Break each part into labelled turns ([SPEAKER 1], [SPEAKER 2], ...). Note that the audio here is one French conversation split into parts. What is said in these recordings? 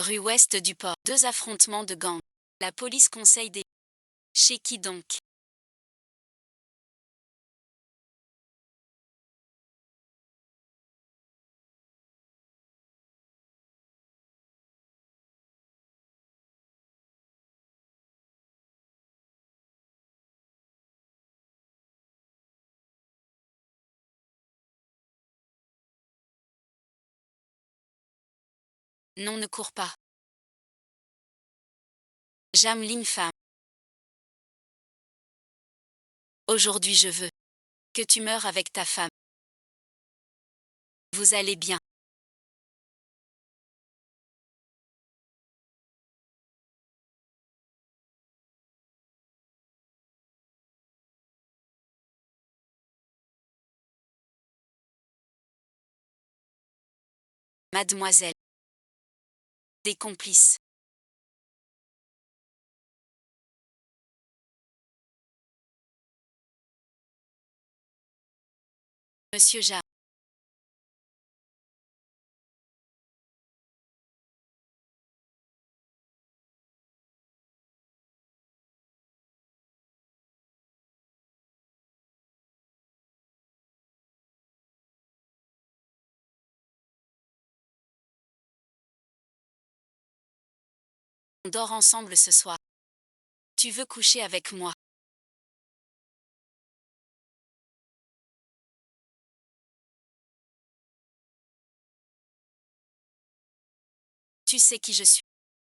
[SPEAKER 1] Rue ouest du port. 2 affrontements de gangs. La police conseille des... Chez qui donc? Non, ne cours pas. Jameline femme. Aujourd'hui je veux que tu meurs avec ta femme. Vous allez bien. Mademoiselle. Des complices. Monsieur Jam. On dort ensemble ce soir. Tu veux coucher avec moi? Tu sais qui je suis.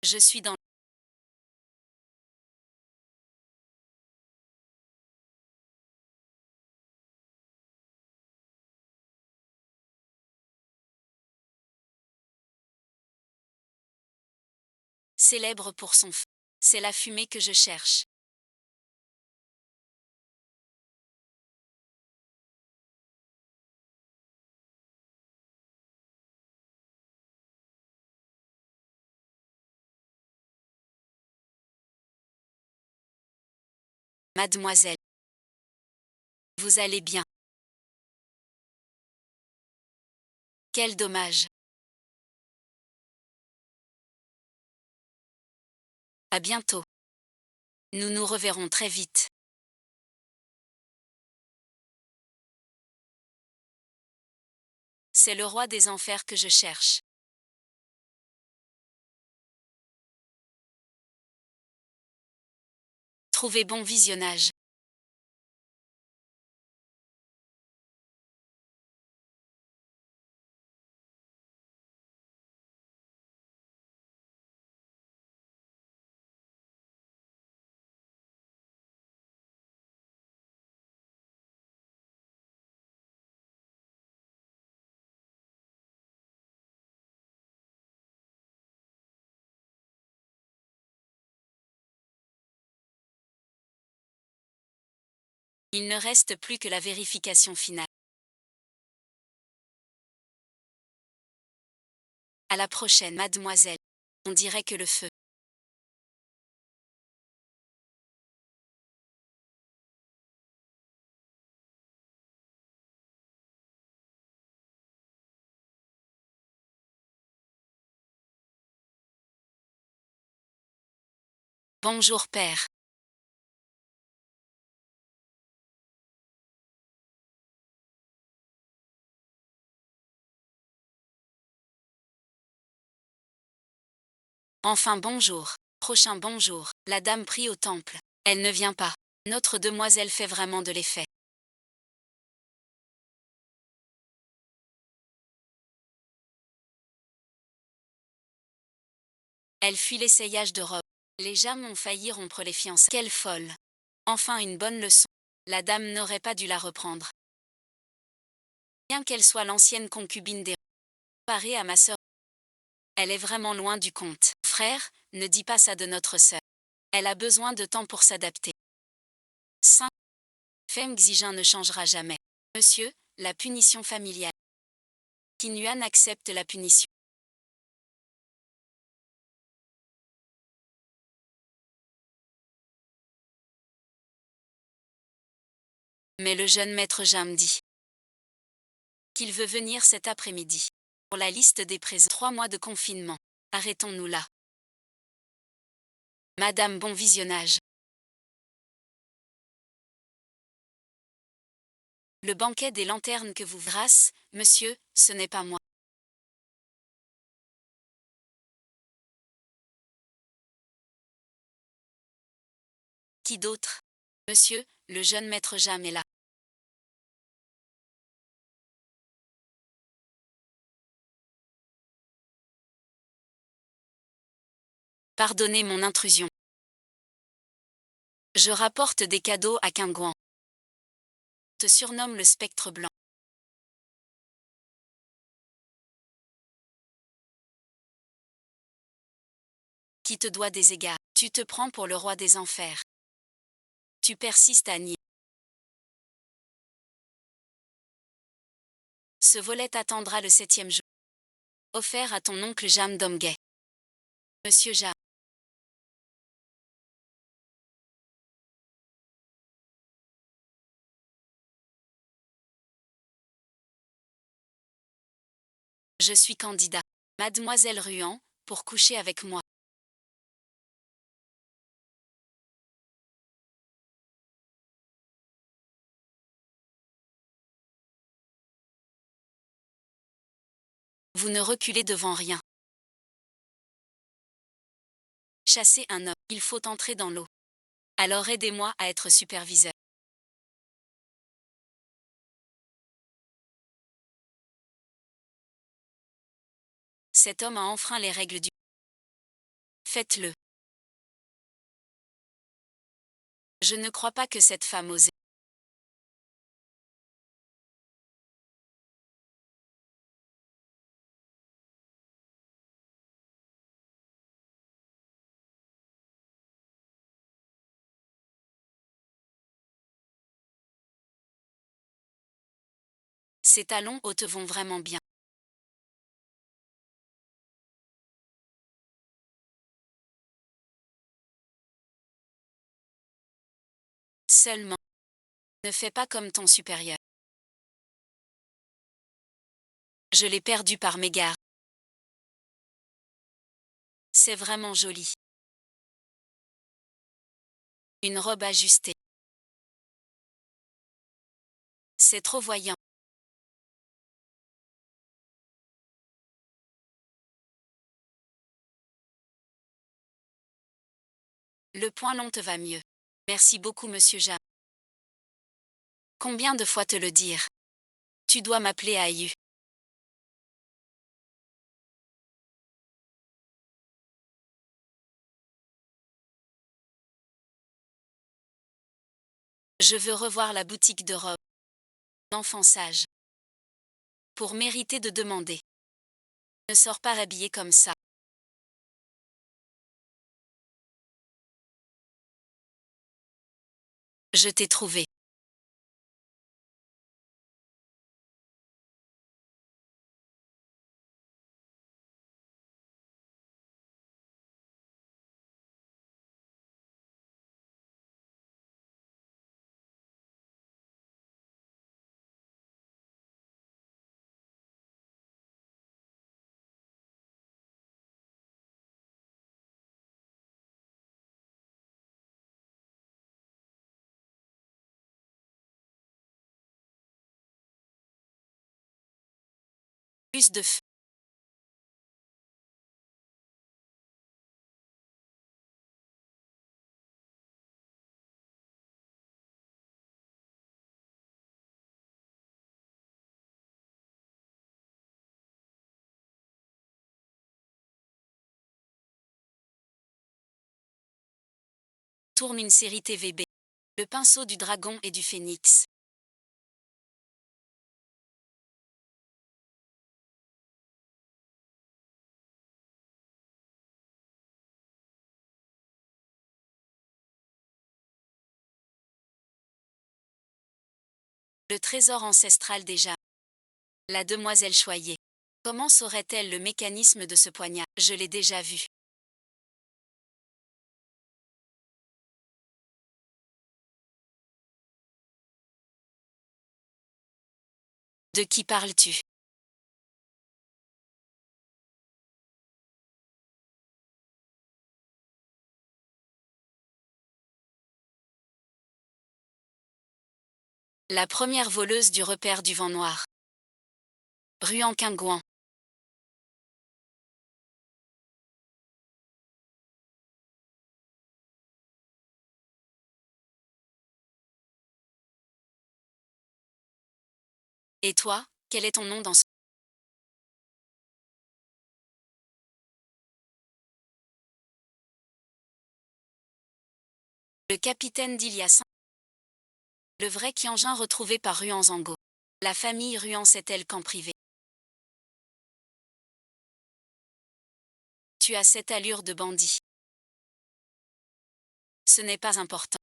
[SPEAKER 1] Je suis dans... Célèbre pour son feu. C'est la fumée que je cherche. Mademoiselle. Vous allez bien. Quel dommage. À bientôt. Nous nous reverrons très vite. C'est le roi des enfers que je cherche. Trouvez bon visionnage. Il ne reste plus que la vérification finale. À la prochaine, mademoiselle. On dirait que le feu. Bonjour père. Enfin bonjour. Prochain bonjour. La dame prie au temple. Elle ne vient pas. Notre demoiselle fait vraiment de l'effet. Elle fuit l'essayage de robe. Les germes ont failli rompre les fiançailles. Quelle folle. Enfin une bonne leçon. La dame n'aurait pas dû la reprendre. Bien qu'elle soit l'ancienne concubine des... Parée à ma sœur. Elle est vraiment loin du compte. Frère, ne dis pas ça de notre sœur. Elle a besoin de temps pour s'adapter. 5. Feng Xijin ne changera jamais. Monsieur, la punition familiale. Qin Yuan accepte la punition. Mais le jeune maître Jam dit qu'il veut venir cet après-midi. Pour la liste des présents. 3 mois de confinement. Arrêtons-nous là. Madame, bon visionnage. Le banquet des lanternes que vous... Grâce, monsieur, ce n'est pas moi. Qui d'autre? Monsieur, le jeune maître Jam est là. Pardonnez mon intrusion. Je rapporte des cadeaux à Quingouan. Te surnomme le spectre blanc. Qui te doit des égards. Tu te prends pour le roi des enfers. Tu persistes à nier. Ce volet t'attendra le 7e jour. Offert à ton oncle Jam Domgay. Monsieur Jam. Je suis candidat. Mademoiselle Ruan, pour coucher avec moi. Vous ne reculez devant rien. Chasser un homme, il faut entrer dans l'eau. Alors aidez-moi à être superviseur. Cet homme a enfreint les règles du... Faites-le. Je ne crois pas que cette femme ose. Ces talons hauts te vont vraiment bien. Seulement, ne fais pas comme ton supérieur. Je l'ai perdu par mégarde. C'est vraiment joli. Une robe ajustée. C'est trop voyant. Le point long te va mieux. Merci beaucoup, monsieur Jam. Combien de fois te le dire? Tu dois m'appeler Ayu. Je veux revoir la boutique de robes. Enfant sage. Pour mériter de demander. Ne sors pas habillé comme ça. Je t'ai trouvé. Plus de feu. Tourne une série TVB. Le pinceau du dragon et du phénix. Le trésor ancestral déjà. La demoiselle Choyer. Comment saurait-elle le mécanisme de ce poignard? Je l'ai déjà vu. De qui parles-tu? La première voleuse du repère du vent noir. Ruan-Quingouan. Et toi, quel est ton nom dans ce... Le capitaine d'Ilias. Le vrai Kianjin retrouvé par Ruan-Zango. La famille Ruan sait-elle qu'en privé? Tu as cette allure de bandit. Ce n'est pas important.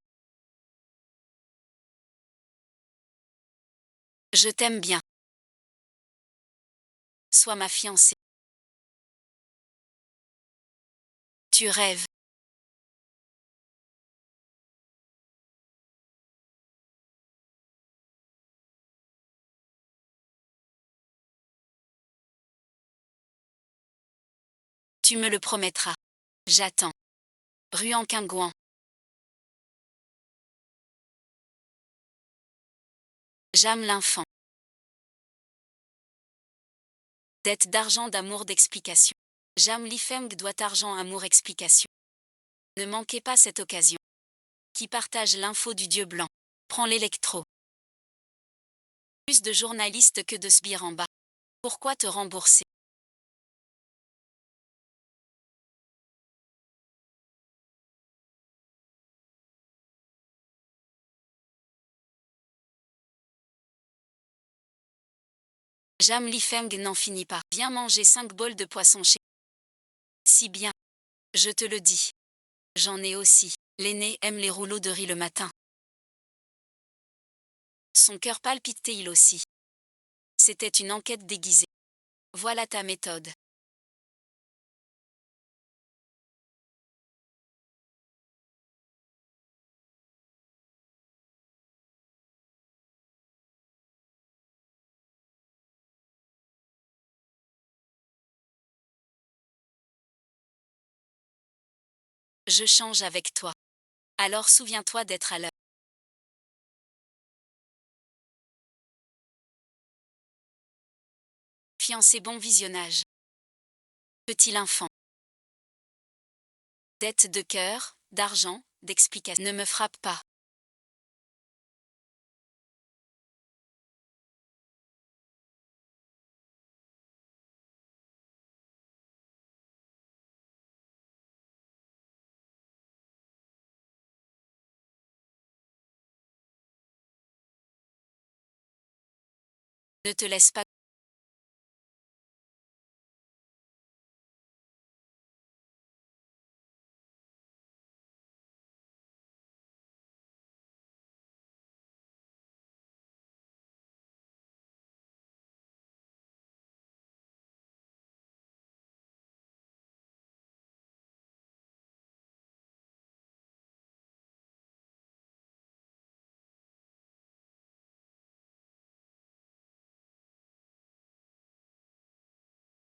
[SPEAKER 1] Je t'aime bien. Sois ma fiancée. Tu rêves. Tu me le promettras. J'attends. Ruan-Quingouan. J'aime l'infant. Dette d'argent d'amour d'explication. Jam Lifeng doit argent amour explication. Ne manquez pas cette occasion. Qui partage l'info du dieu blanc. Prends l'électro. Plus de journalistes que de sbires en bas. Pourquoi te rembourser? Jam Lifeng n'en finit pas. Viens manger 5 bols de poisson chez. Si bien. Je te le dis. J'en ai aussi. L'aîné aime les rouleaux de riz le matin. Son cœur palpitait il aussi. C'était une enquête déguisée. Voilà ta méthode. Je change avec toi. Alors souviens-toi d'être à l'heure. Fiancé bon visionnage. Petit enfant. Dette de cœur, d'argent, d'explication. Ne me frappe pas. Ne te laisse pas.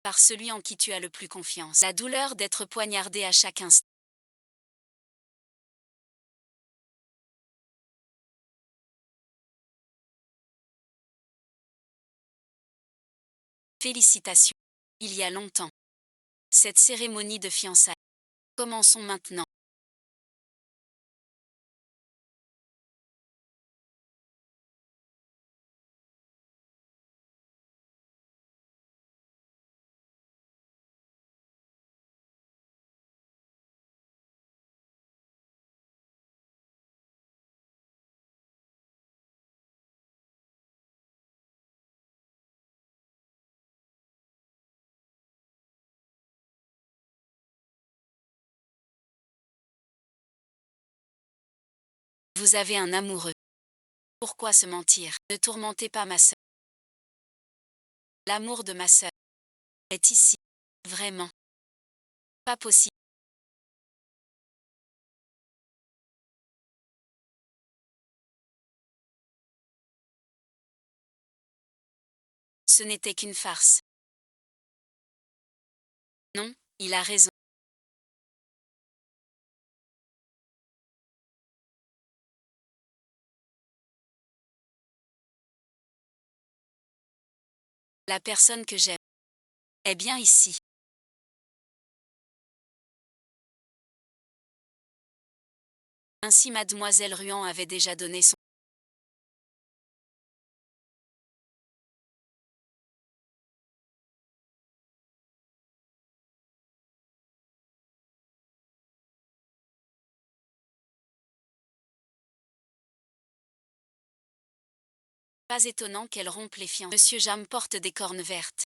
[SPEAKER 1] Par celui en qui tu as le plus confiance. La douleur d'être poignardé à chaque instant. Félicitations. Il y a longtemps. Cette cérémonie de fiançailles. Commençons maintenant. Vous avez un amoureux. Pourquoi se mentir? Ne tourmentez pas ma sœur. L'amour de ma sœur est ici. Vraiment. Pas possible. Ce n'était qu'une farce. Non, il a raison. La personne que j'aime est bien ici. Ainsi mademoiselle Ruan avait déjà donné son. Pas étonnant qu'elle rompe les fiançailles. Monsieur Jam porte des cornes vertes.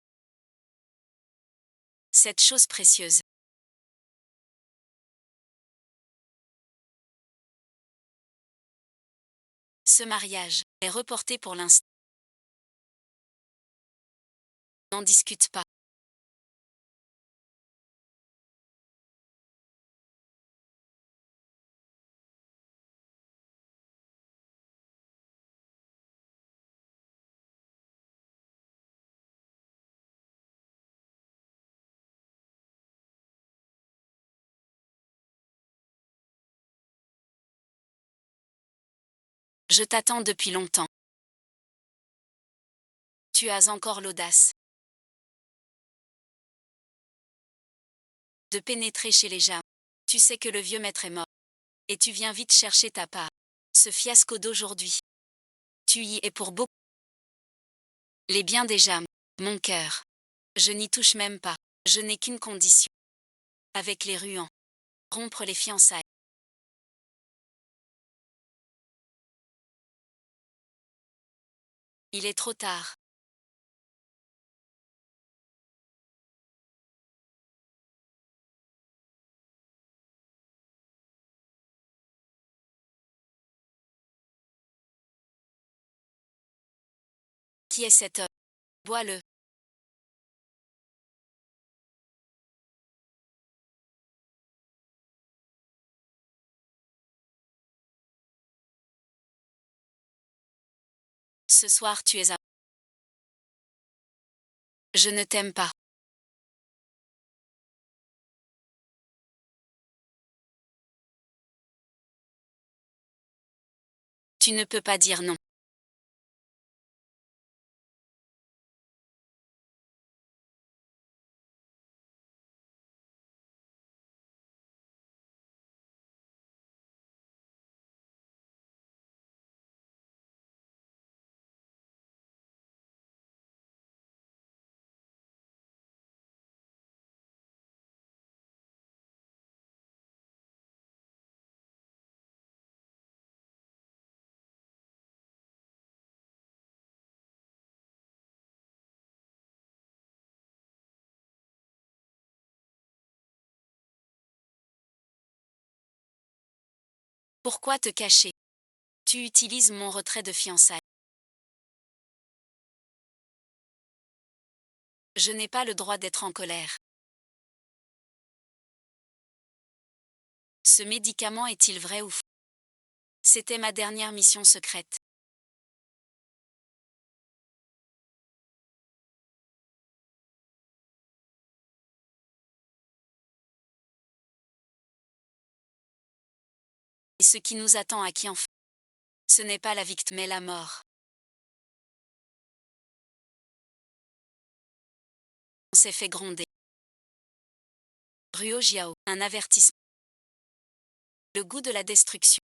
[SPEAKER 1] Cette chose précieuse. Ce mariage est reporté pour l'instant. N'en discute pas. Je t'attends depuis longtemps. Tu as encore l'audace de pénétrer chez les Jam. Tu sais que le vieux maître est mort. Et tu viens vite chercher ta part. Ce fiasco d'aujourd'hui. Tu y es pour beaucoup. Les biens des Jam. Mon cœur. Je n'y touche même pas. Je n'ai qu'une condition. Avec les Ruans. Rompre les fiançailles. Il est trop tard. Qui est cet homme? Bois-le. Ce soir tu es à. Je ne t'aime pas. Tu ne peux pas dire non. Pourquoi te cacher? Tu utilises mon retrait de fiançailles. Je n'ai pas le droit d'être en colère. Ce médicament est-il vrai ou faux? C'était ma dernière mission secrète. Et ce qui nous attend à qui en fait? Ce n'est pas la victime mais la mort. On s'est fait gronder. Ruo Jiao, un avertissement. Le goût de la destruction.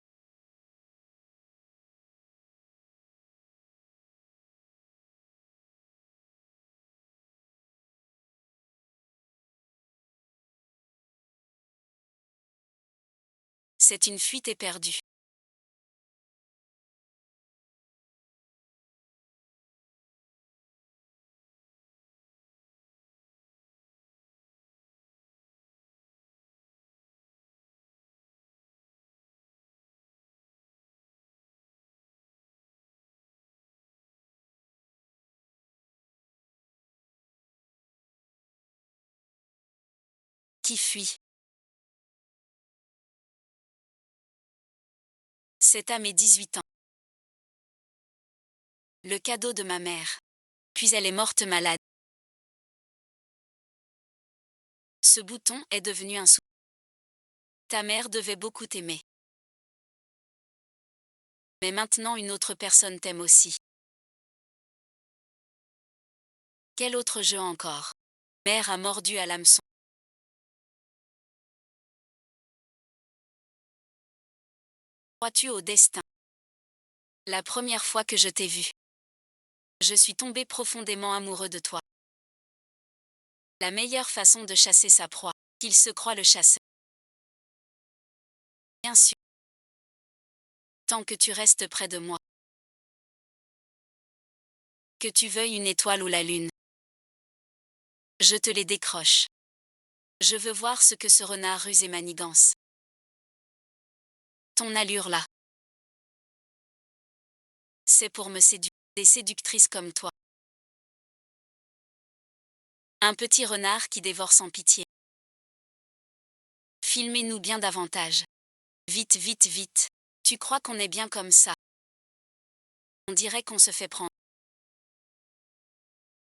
[SPEAKER 1] C'est une fuite éperdue. Qui fuit? C'est à mes 18 ans. Le cadeau de ma mère. Puis elle est morte malade. Ce bouton est devenu un sou. Ta mère devait beaucoup t'aimer. Mais maintenant une autre personne t'aime aussi. Quel autre jeu encore? Mère a mordu à l'hameçon. Crois-tu au destin? La première fois que je t'ai vu, je suis tombé profondément amoureux de toi. La meilleure façon de chasser sa proie, qu'il se croit le chasseur. Bien sûr. Tant que tu restes près de moi. Que tu veuilles une étoile ou la lune. Je te les décroche. Je veux voir ce que ce renard ruse et manigance. Ton allure là. C'est pour me séduire. Des séductrices comme toi. Un petit renard qui dévore sans pitié. Filmez-nous bien davantage. Vite, vite, vite. Tu crois qu'on est bien comme ça? On dirait qu'on se fait prendre.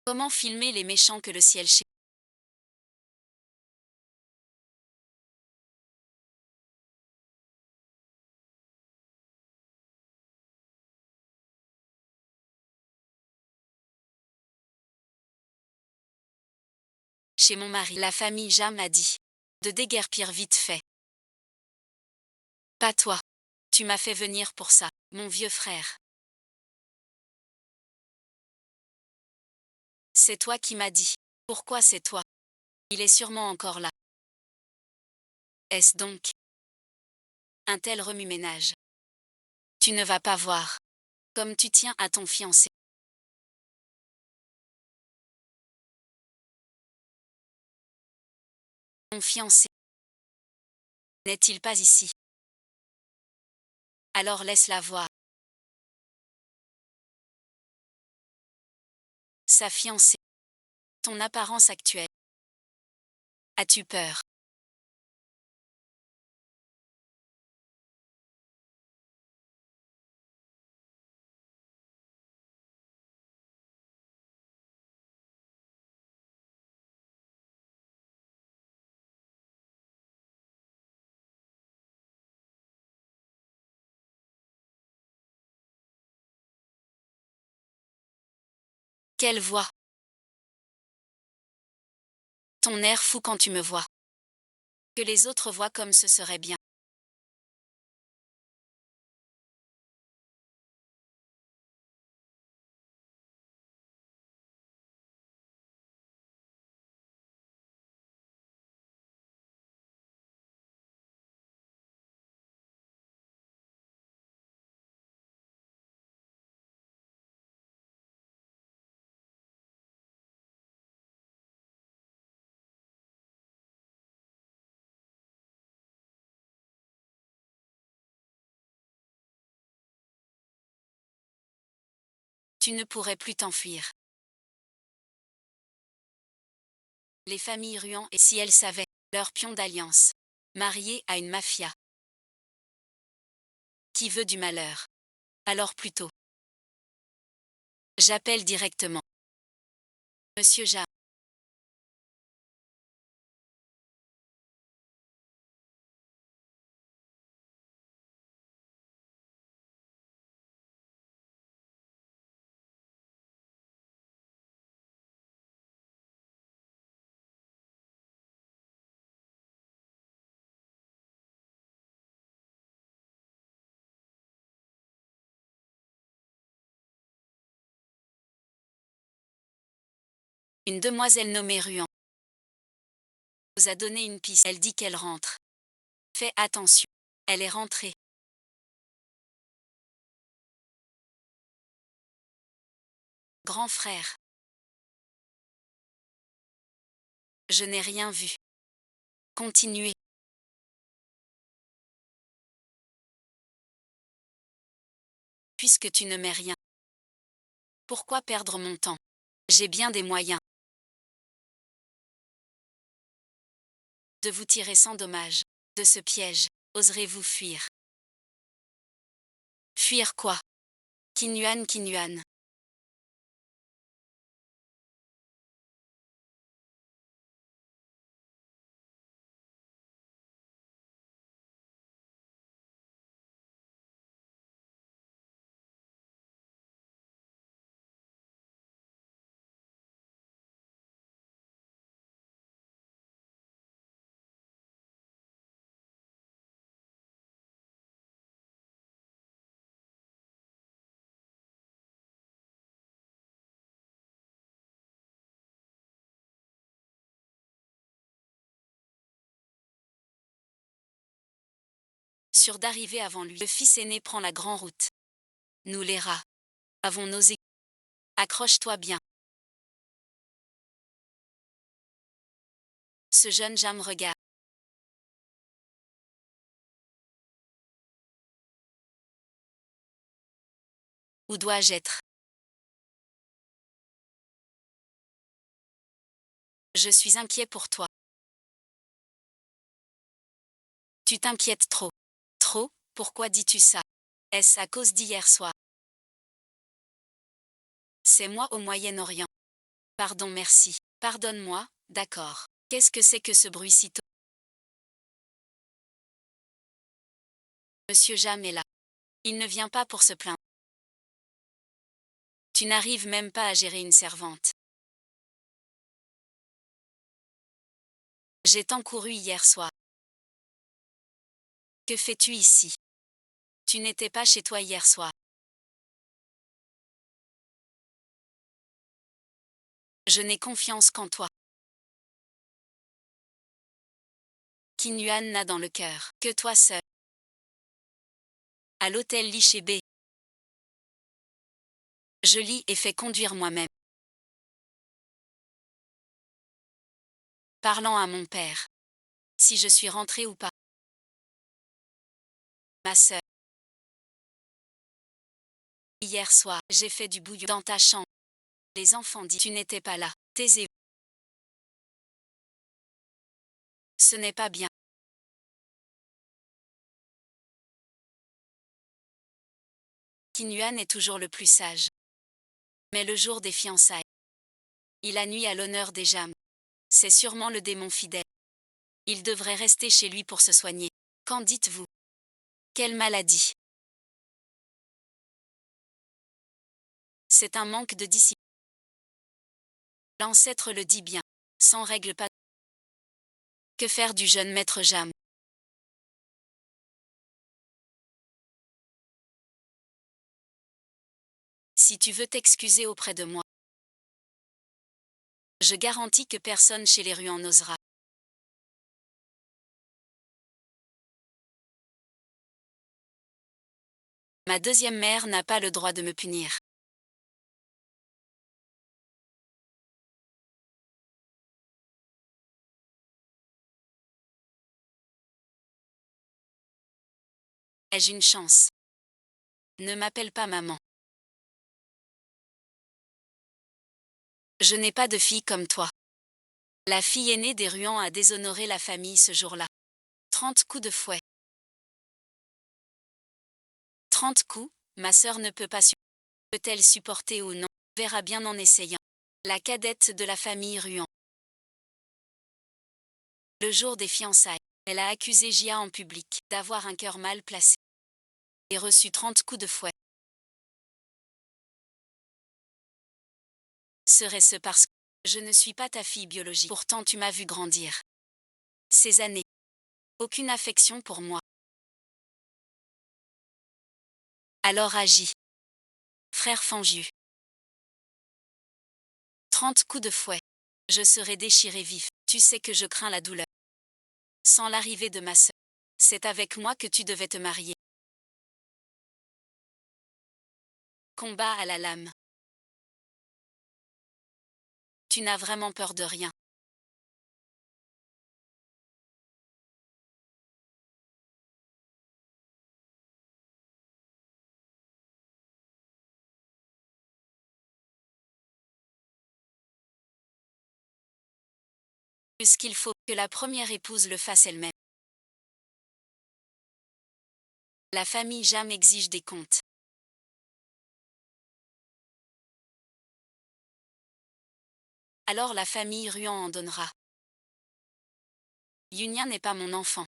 [SPEAKER 1] Comment filmer les méchants que le ciel chez mon mari? La famille Jam a dit. De déguerpir vite fait. Pas toi. Tu m'as fait venir pour ça, mon vieux frère. C'est toi qui m'as dit. Pourquoi c'est toi? Il est sûrement encore là. Est-ce donc un tel remue-ménage? Tu ne vas pas voir. Comme tu tiens à ton fiancé. Mon fiancé. N'est-il pas ici? Alors laisse-la voir. Sa fiancée. Ton apparence actuelle. As-tu peur? Quelle voix? Ton air fou quand tu me vois. Que les autres voient comme ce serait bien. Tu ne pourrais plus t'enfuir. Les familles Ruan, et si elles savaient, leur pion d'alliance. Marié à une mafia. Qui veut du malheur. Alors plutôt. J'appelle directement. Monsieur Ja. Une demoiselle nommée Ruan. Vous a donné une piste. Elle dit qu'elle rentre. Fais attention. Elle est rentrée. Grand frère. Je n'ai rien vu. Continuez. Puisque tu ne mets rien. Pourquoi perdre mon temps? J'ai bien des moyens. De vous tirer sans dommage. De ce piège. Oserez-vous fuir? Fuir quoi? Kinuan Kinuan. sûr d'arriver avant lui. Le fils aîné prend la grande route. Nous les rats avons nos écus. Accroche-toi bien. Ce jeune Jam regarde. Où dois-je être? Je suis inquiet pour toi. Tu t'inquiètes trop. Trop? Pourquoi dis-tu ça? Est-ce à cause d'hier soir? C'est moi au Moyen-Orient. Pardon, merci. Pardonne-moi, d'accord. Qu'est-ce que c'est que ce bruit si tôt? Monsieur Jam est là. Il ne vient pas pour se plaindre. Tu n'arrives même pas à gérer une servante. J'ai tant couru hier soir. Que fais-tu ici? Tu n'étais pas chez toi hier soir. Je n'ai confiance qu'en toi. Qin Yuan n'a dans le cœur que toi seul. À l'hôtel Li chez B. Je lis et fais conduire moi-même. Parlant à mon père. Si je suis rentrée ou pas. Ma sœur. Hier soir, j'ai fait du bouillon dans ta chambre. Les enfants disent tu n'étais pas là. Taisez-vous. Ce n'est pas bien. Qin Yuan est toujours le plus sage. Mais le jour des fiançailles, il a nui à l'honneur des Jam. C'est sûrement le démon fidèle. Il devrait rester chez lui pour se soigner. Qu'en dites-vous? Quelle maladie? C'est un manque de discipline. L'ancêtre le dit bien. Sans règle pas. Que faire du jeune maître Jam? Si tu veux t'excuser auprès de moi, je garantis que personne chez les Ruans n'osera. Ma deuxième mère n'a pas le droit de me punir. Ai-je une chance? Ne m'appelle pas maman. Je n'ai pas de fille comme toi. La fille aînée des Ruans a déshonoré la famille ce jour-là. 30 coups de fouet. 30 coups, ma sœur ne peut pas supporter. Peut-elle supporter ou non? On verra bien en essayant. La cadette de la famille Ruan. Le jour des fiançailles, elle a accusé Jia en public d'avoir un cœur mal placé et reçu 30 coups de fouet. Serait-ce parce que je ne suis pas ta fille biologique? Pourtant tu m'as vu grandir. Ces années. Aucune affection pour moi. Alors agis. Frère Fangiu. 30 coups de fouet. Je serai déchiré vif. Tu sais que je crains la douleur. Sans l'arrivée de ma sœur. C'est avec moi que tu devais te marier. Combat à la lame. Tu n'as vraiment peur de rien. Puisqu'il faut que la première épouse le fasse elle-même. La famille Jam exige des comptes. Alors la famille Ruan en donnera. Yunia n'est pas mon enfant.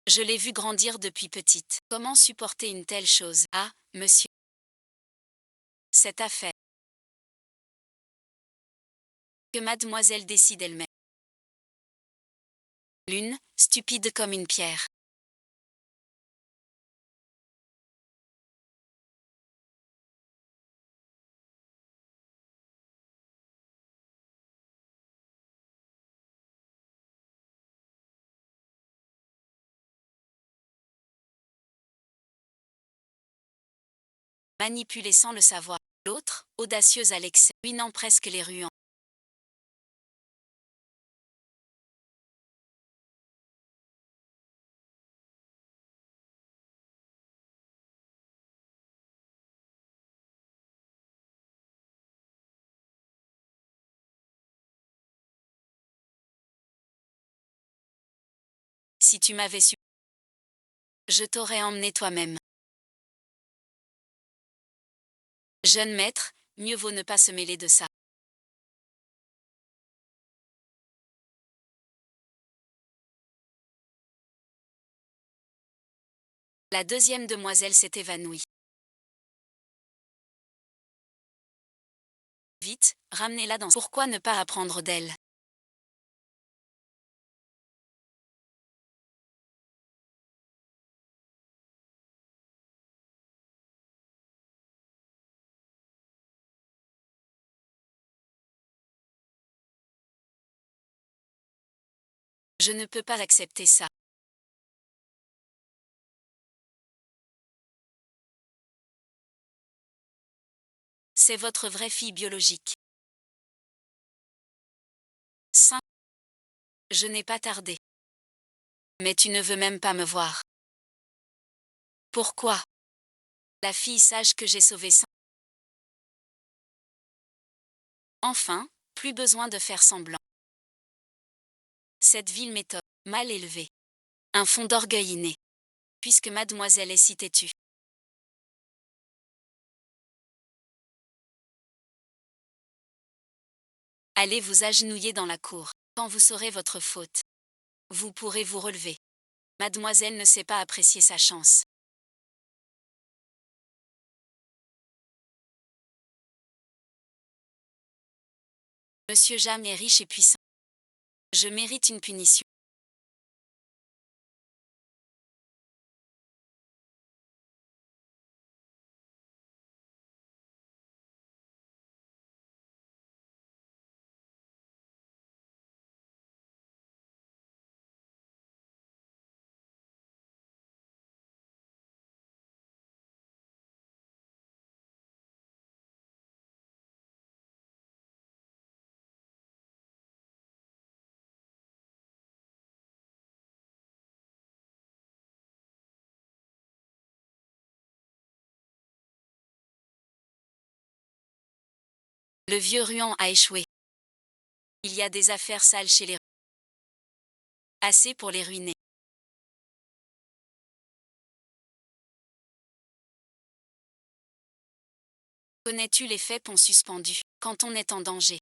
[SPEAKER 1] Je l'ai vu grandir depuis petite. Comment supporter une telle chose? Ah, monsieur. Cette affaire. Que mademoiselle décide elle-même. L'une, stupide comme une pierre. Manipuler sans le savoir. L'autre, audacieuse à l'excès, ruinant presque les ruans. Si tu m'avais su, je t'aurais emmené toi-même. Jeune maître, mieux vaut ne pas se mêler de ça. La deuxième demoiselle s'est évanouie. Vite, ramenez-la dans... Pourquoi ne pas apprendre d'elle? Je ne peux pas accepter ça. C'est votre vraie fille biologique. 5. Je n'ai pas tardé. Mais tu ne veux même pas me voir. Pourquoi? La fille sage que j'ai sauvée sans... Enfin, plus besoin de faire semblant. Cette vile méthode, mal élevée. Un fond d'orgueil inné. Puisque mademoiselle est si têtue. Allez vous agenouiller dans la cour. Quand vous saurez votre faute, vous pourrez vous relever. Mademoiselle ne sait pas apprécier sa chance. Monsieur Jam est riche et puissant. Je mérite une punition. Le vieux Ruan a échoué. Il y a des affaires sales chez les... Assez pour les ruiner. Connais-tu l'effet pont suspendu? Quand on est en danger,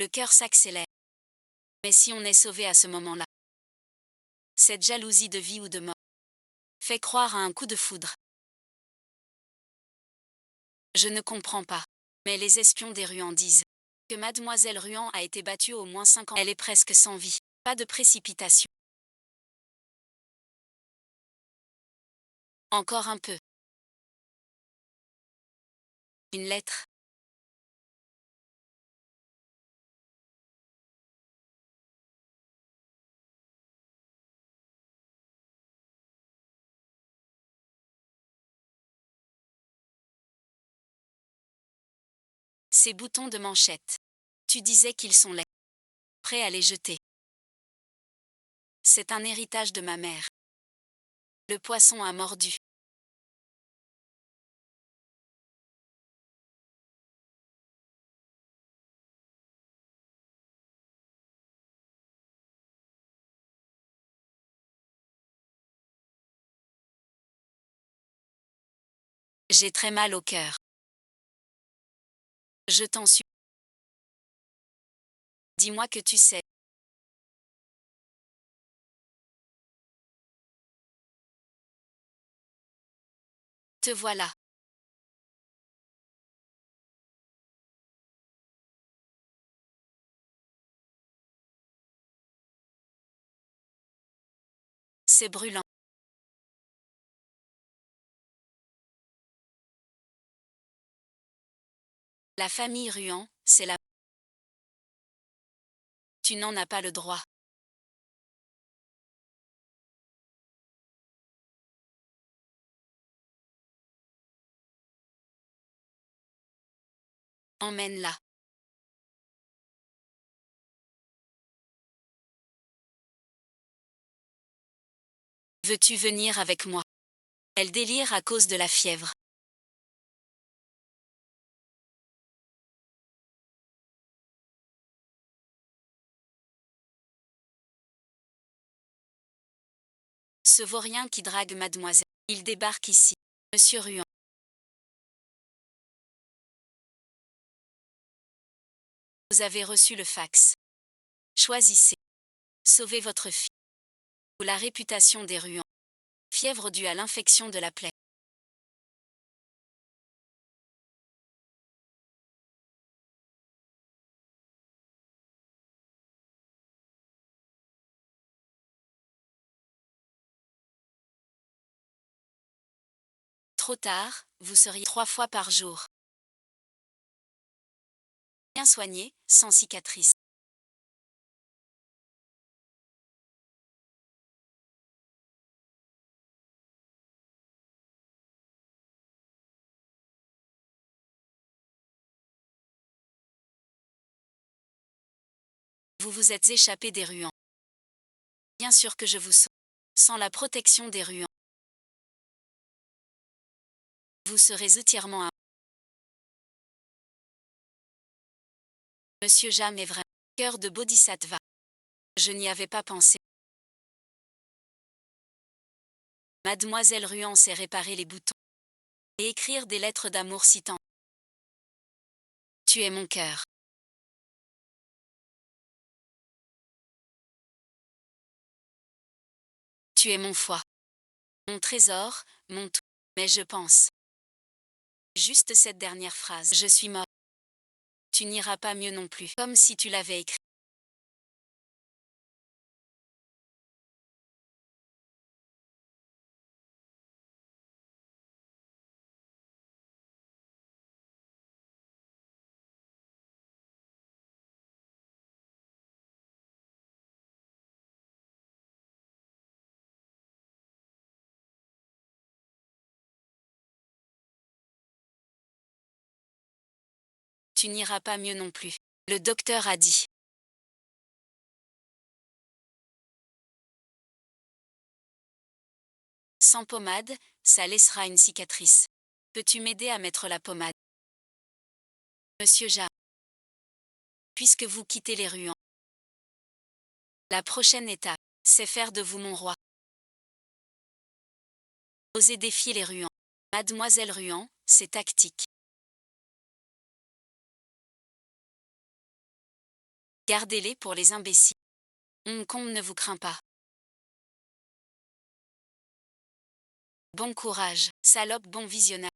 [SPEAKER 1] le cœur s'accélère. Mais si on est sauvé à ce moment-là, cette jalousie de vie ou de mort fait croire à un coup de foudre. Je ne comprends pas. Mais les espions des Ruans disent que mademoiselle Ruan a été battue au moins 5 ans. Elle est presque sans vie. Pas de précipitation. Encore un peu. Une lettre. Ces boutons de manchette. Tu disais qu'ils sont laids. Prêts à les jeter. C'est un héritage de ma mère. Le poisson a mordu. J'ai très mal au cœur. Je t'en supplie. Dis-moi que tu sais. Te voilà. C'est brûlant. La famille Ruan, c'est la... Tu n'en as pas le droit. Emmène-la. Veux-tu venir avec moi? Elle délire à cause de la fièvre. Ce vaurien qui drague mademoiselle. Il débarque ici. Monsieur Ruan. Vous avez reçu le fax. Choisissez. Sauvez votre fille. Ou la réputation des Ruans. Fièvre due à l'infection de la plaie. Trop tard, vous seriez 3 fois par jour. Bien soigné, sans cicatrice. Vous vous êtes échappé des Ruans. Bien sûr que je vous sauve. Sans la protection des Ruans. Vous serez entièrement à... Monsieur Jam est vrai. Cœur de Bodhisattva. Je n'y avais pas pensé. Mademoiselle Ruan sait réparer les boutons. Et écrire des lettres d'amour citant. Tu es mon cœur. Tu es mon foie. Mon trésor, mon tout. Mais je pense. Juste cette dernière phrase. Je suis mort. Tu n'iras pas mieux non plus. Comme si tu l'avais écrit. Tu n'iras pas mieux non plus. Le docteur a dit. Sans pommade, ça laissera une cicatrice. Peux-tu m'aider à mettre la pommade? Monsieur Jam. Puisque vous quittez les Ruans. La prochaine étape, c'est faire de vous mon roi. Osez défier les Ruans. Mademoiselle Ruan, c'est tactique. Gardez-les pour les imbéciles. Hong Kong ne vous craint pas. Bon courage, salope, bon visionnage.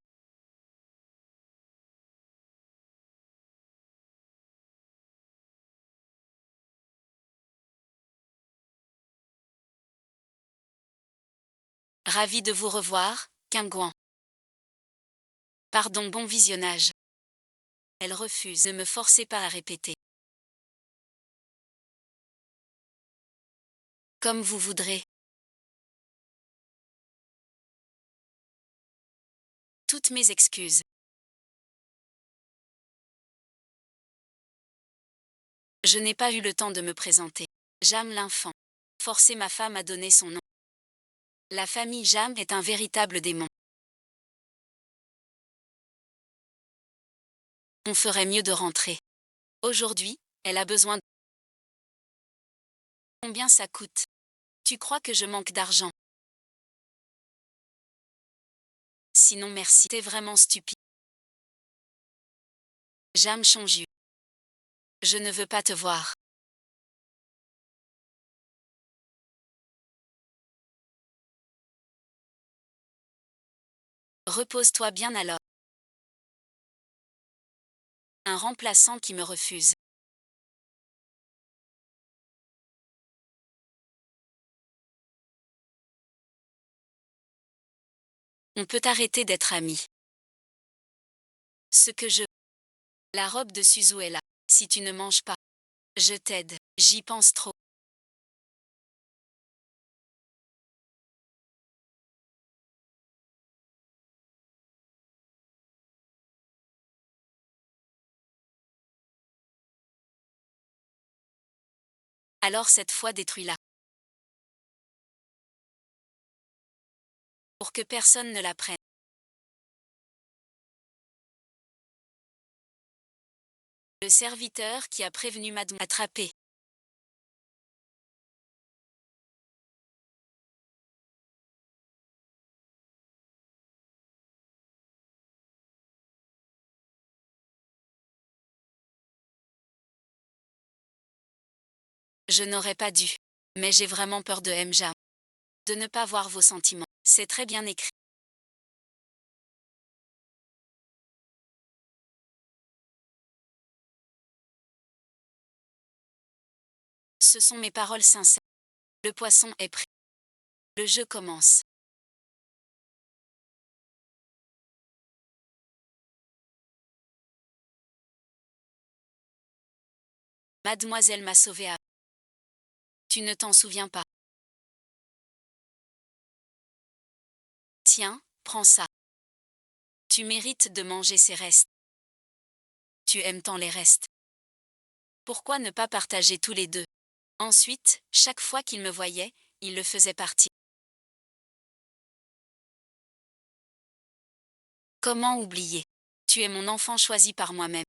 [SPEAKER 1] Ravi de vous revoir, Kingouan. Pardon, bon visionnage. Elle refuse. Ne me forcez pas à répéter. Comme vous voudrez. Toutes mes excuses. Je n'ai pas eu le temps de me présenter. Jam l'enfant. Forcer ma femme à donner son nom. La famille Jam est un véritable démon. On ferait mieux de rentrer. Aujourd'hui, elle a besoin de... Combien ça coûte? Tu crois que je manque d'argent? Sinon merci. T'es vraiment stupide. Jam Chonju. Je ne veux pas te voir. Repose-toi bien alors. Un remplaçant qui me refuse. On peut arrêter d'être amis. Ce que je... La robe de Suzu est là. Si tu ne manges pas, je t'aide. J'y pense trop. Alors cette fois détruis-la. Pour que personne ne la prenne. Le serviteur qui a prévenu Madame attrapé. Je n'aurais pas dû. Mais j'ai vraiment peur de Mja. De ne pas voir vos sentiments. C'est très bien écrit. Ce sont mes paroles sincères. Le poisson est pris. Le jeu commence. Mademoiselle m'a sauvé à... Tu ne t'en souviens pas. Tiens, prends ça. Tu mérites de manger ces restes. Tu aimes tant les restes. Pourquoi ne pas partager tous les deux? Ensuite, chaque fois qu'il me voyait, il le faisait partir. Comment oublier? Tu es mon enfant choisi par moi-même.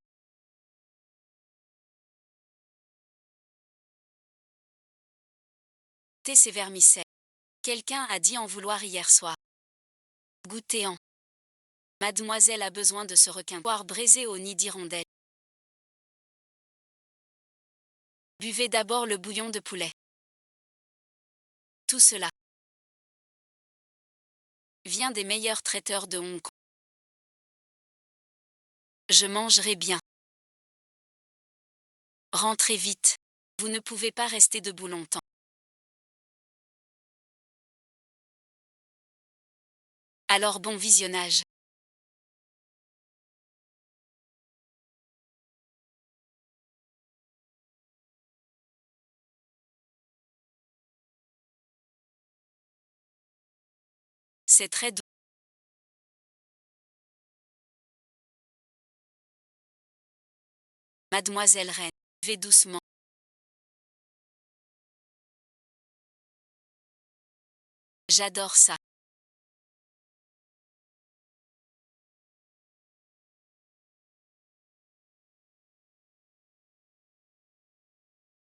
[SPEAKER 1] T'es ces vermicelles. Quelqu'un a dit en vouloir hier soir. Goûter en. Mademoiselle a besoin de ce requin. Poire braisé au nid d'hirondelle. Buvez d'abord le bouillon de poulet. Tout cela vient des meilleurs traiteurs de Hong Kong. Je mangerai bien. Rentrez vite. Vous ne pouvez pas rester debout longtemps. Alors bon visionnage. C'est très doux. Mademoiselle Reine, buvez doucement. J'adore ça.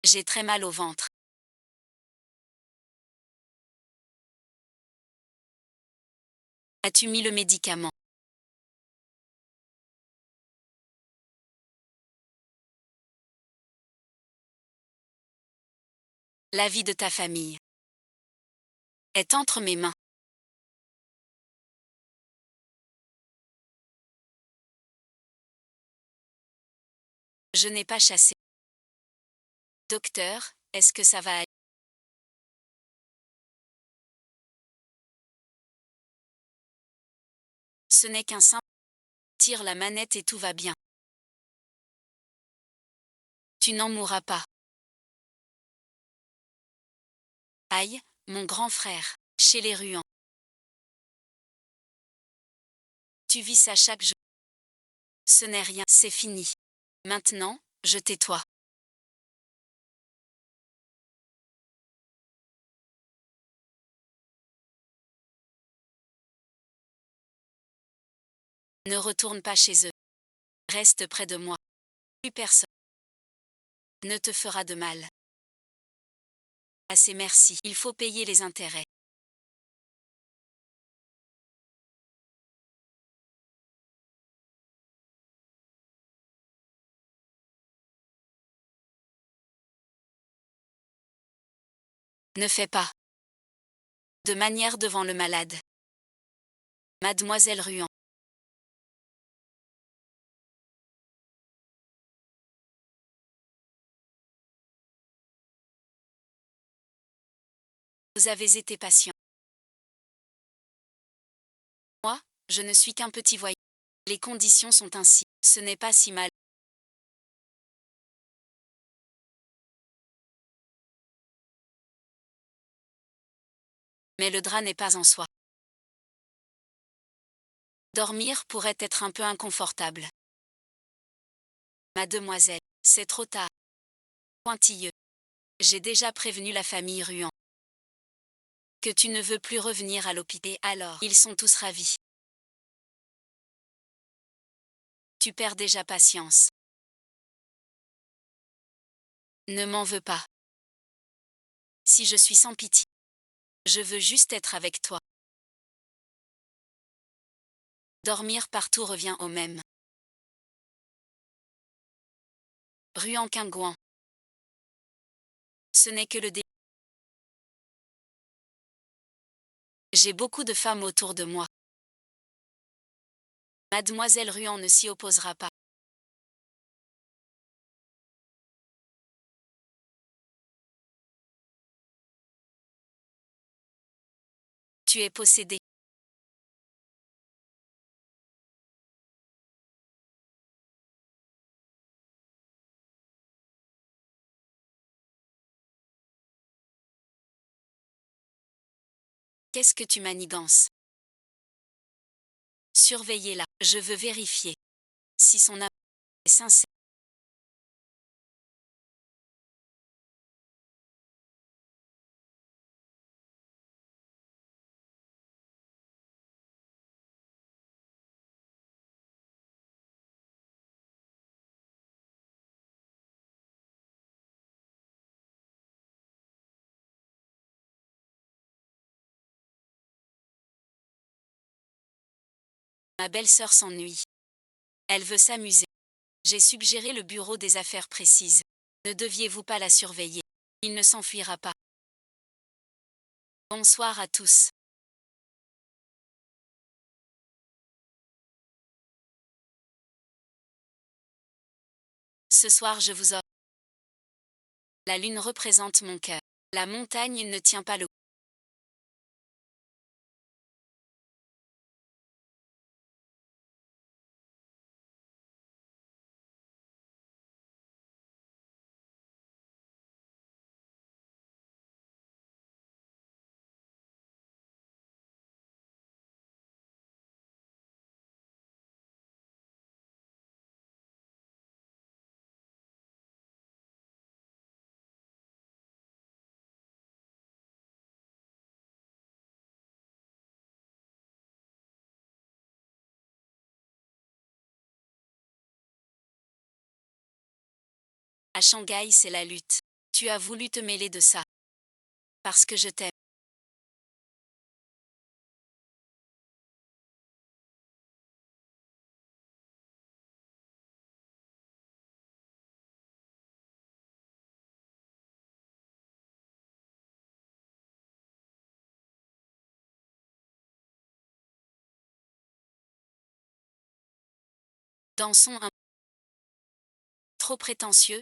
[SPEAKER 1] J'ai très mal au ventre. As-tu mis le médicament? La vie de ta famille est entre mes mains. Je n'ai pas chassé. Docteur, est-ce que ça va aller? Ce n'est qu'un simple. Tire la manette et tout va bien. Tu n'en mourras pas. Aïe, mon grand frère, chez les Ruans. Tu vis ça chaque jour. Ce n'est rien, c'est fini. Maintenant, je tais-toi. Ne retourne pas chez eux. Reste près de moi. Plus personne ne te fera de mal. Assez merci. Il faut payer les intérêts. Ne fais pas de manière devant le malade. Mademoiselle Ruan. Vous avez été patient. Moi, je ne suis qu'un petit voyou. Les conditions sont ainsi. Ce n'est pas si mal. Mais le drap n'est pas en soi. Dormir pourrait être un peu inconfortable. Mademoiselle, c'est trop tard. Pointilleux. J'ai déjà prévenu la famille Ruan. Que tu ne veux plus revenir à l'hôpital. Alors, ils sont tous ravis. Tu perds déjà patience. Ne m'en veux pas. Si je suis sans pitié. Je veux juste être avec toi. Dormir partout revient au même. Ruan Quingouan. Ce n'est que le début. J'ai beaucoup de femmes autour de moi. Mademoiselle Ruan ne s'y opposera pas. Tu es possédé. Qu'est-ce que tu manigances? Surveillez-la. Je veux vérifier. Si son amour est sincère. Ma belle-sœur s'ennuie. Elle veut s'amuser. J'ai suggéré le bureau des affaires précises. Ne deviez-vous pas la surveiller? Il ne s'enfuira pas. Bonsoir à tous. Ce soir je vous offre. La lune représente mon cœur. La montagne ne tient pas le coup. À Shanghai, c'est la lutte. Tu as voulu te mêler de ça. Parce que je t'aime. Dansons un. Trop prétentieux.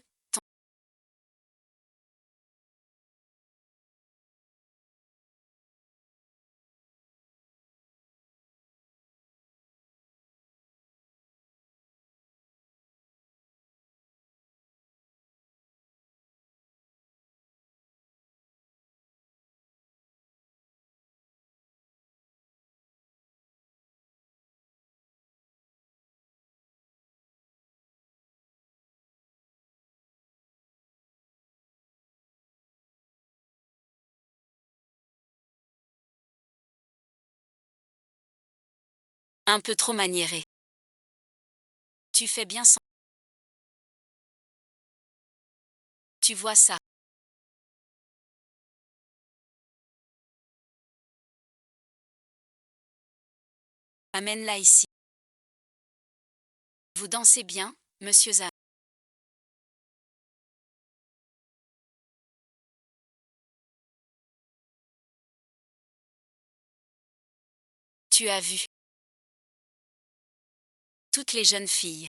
[SPEAKER 1] Un peu trop maniéré. Tu fais bien sans. Tu vois ça. Amène-la ici. Vous dansez bien, monsieur Zahn. Tu as vu. Toutes les jeunes filles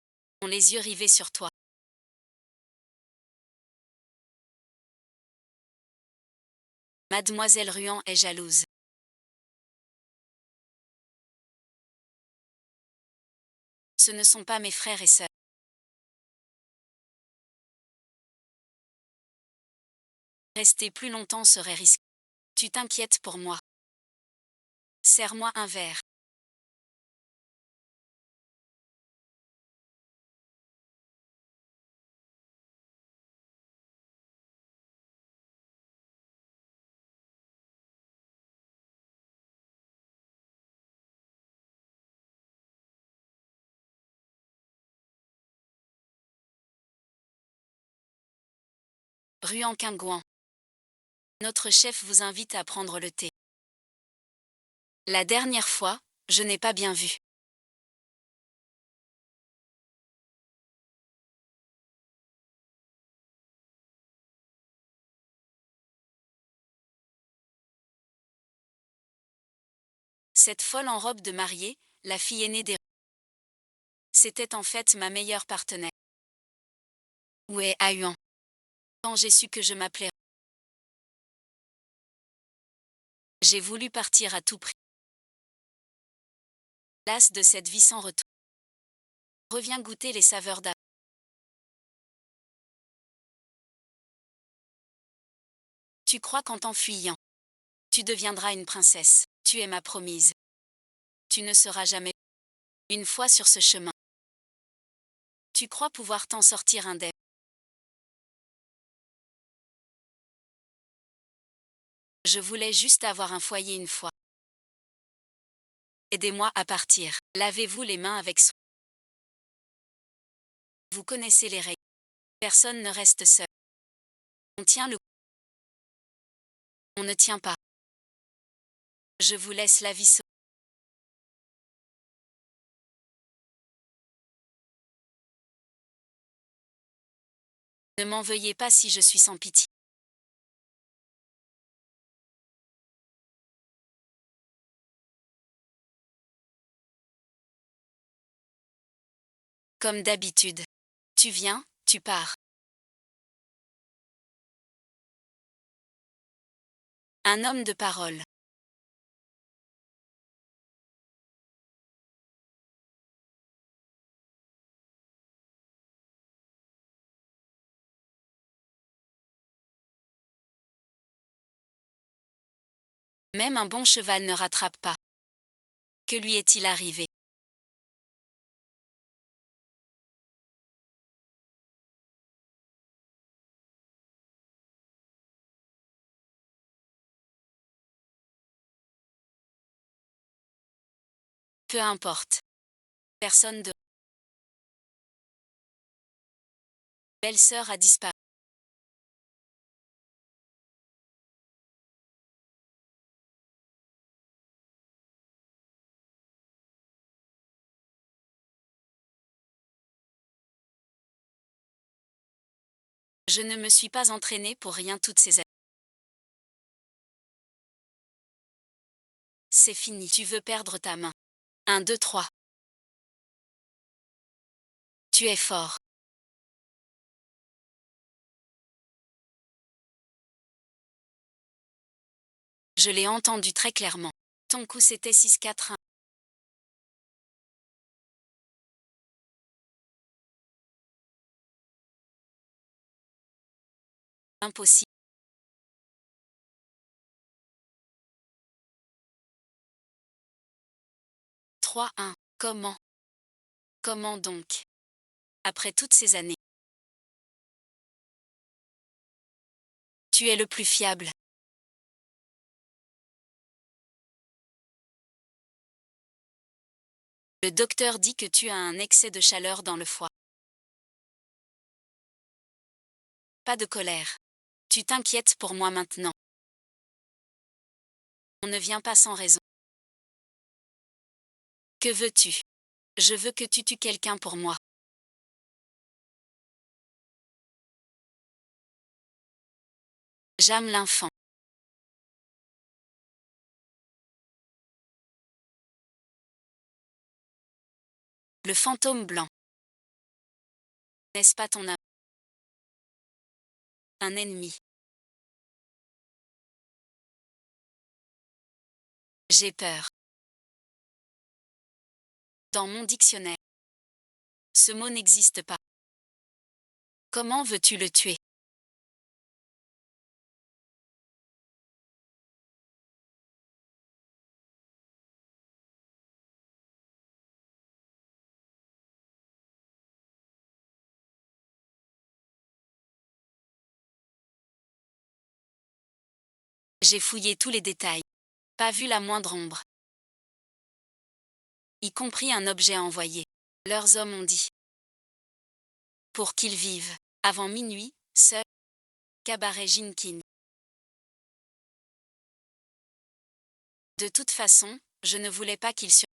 [SPEAKER 1] ont les yeux rivés sur toi. Mademoiselle Ruan est jalouse. Ce ne sont pas mes frères et sœurs. Rester plus longtemps serait risqué. Tu t'inquiètes pour moi. Serre-moi un verre. Rue Anquingouan. Notre chef vous invite à prendre le thé. La dernière fois, je n'ai pas bien vu. Cette folle en robe de mariée, la fille aînée des... C'était en fait ma meilleure partenaire. Où est Ahuan? Quand j'ai su que je m'appelais... J'ai voulu partir à tout prix. Las de cette vie sans retour. Reviens goûter les saveurs d'A. Tu crois qu'en t'enfuyant, tu deviendras une princesse. Tu es ma promise. Tu ne seras jamais une fois sur ce chemin. Tu crois pouvoir t'en sortir indemne. Je voulais juste avoir un foyer une fois. Aidez-moi à partir. Lavez-vous les mains avec soin. Vous connaissez les règles. Personne ne reste seul. On tient le... On ne tient pas. Je vous laisse la vie sauve. Ne m'en veuillez pas si je suis sans pitié. Comme d'habitude. Tu viens, tu pars. Un homme de parole. Même un bon cheval ne rattrape pas. Que lui est-il arrivé? Peu importe. Personne de... Belle-sœur a disparu. Je ne me suis pas entraînée pour rien toutes ces années. C'est fini. Tu veux perdre ta main. 1, 2, 3. Tu es fort. Je l'ai entendu très clairement. Ton coup c'était 6-4-1. Impossible. 3-1. Comment? Comment donc? Après toutes ces années. Tu es le plus fiable. Le docteur dit que tu as un excès de chaleur dans le foie. Pas de colère. Tu t'inquiètes pour moi maintenant. On ne vient pas sans raison. Que veux-tu? Je veux que tu tues quelqu'un pour moi. J'aime l'enfant. Le fantôme blanc. N'est-ce pas ton âme? Un ennemi. J'ai peur. Dans mon dictionnaire, ce mot n'existe pas. Comment veux-tu le tuer? J'ai fouillé tous les détails. Pas vu la moindre ombre. Y compris un objet envoyé. Leurs hommes ont dit. Pour qu'ils vivent, avant minuit, seuls. Cabaret Ginkin. De toute façon, je ne voulais pas qu'il sur...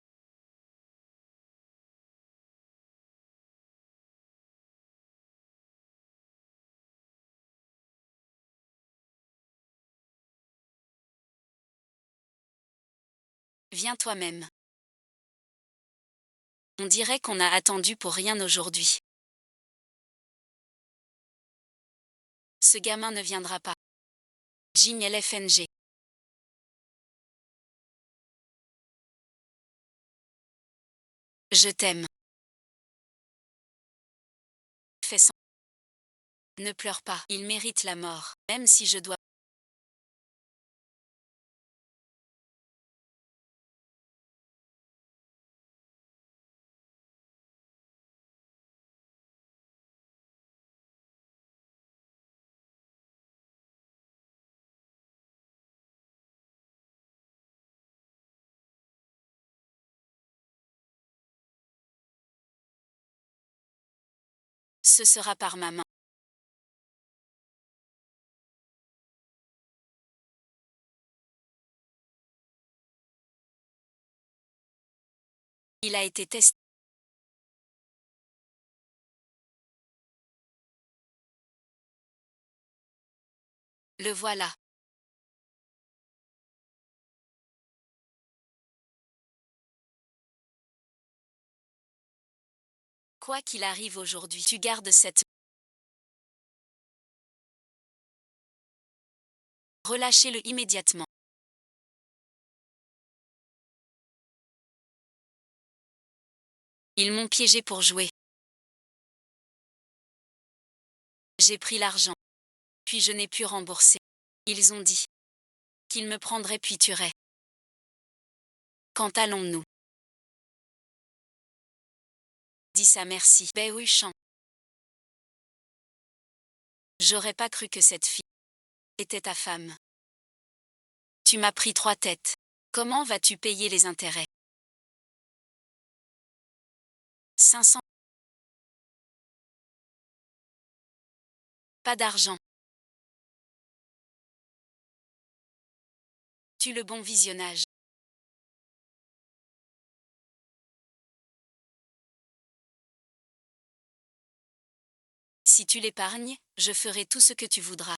[SPEAKER 1] Viens toi-même. On dirait qu'on a attendu pour rien aujourd'hui. Ce gamin ne viendra pas. Jim LFNG. Je t'aime. Fais sans... Ne pleure pas, il mérite la mort, même si je dois... Ce sera par ma main. Il a été testé. Le voilà. Quoi qu'il arrive aujourd'hui, tu gardes cette... Relâchez-le immédiatement. Ils m'ont piégé pour jouer. J'ai pris l'argent. Puis je n'ai pu rembourser. Ils ont dit qu'ils me prendraient puis tueraient. Quand allons-nous? Dis ça merci. Béhuchant. J'aurais pas cru que cette fille était ta femme. Tu m'as pris 3 têtes. Comment vas-tu payer les intérêts? 500. Pas d'argent. Tu le bon visionnage. Si tu l'épargnes, je ferai tout ce que tu voudras.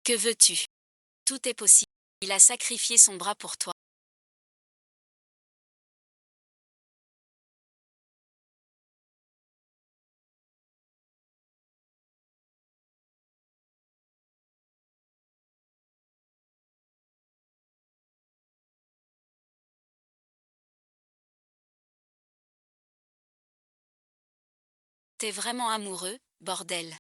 [SPEAKER 1] Que veux-tu? Tout est possible. Il a sacrifié son bras pour toi. T'es vraiment amoureux, bordel.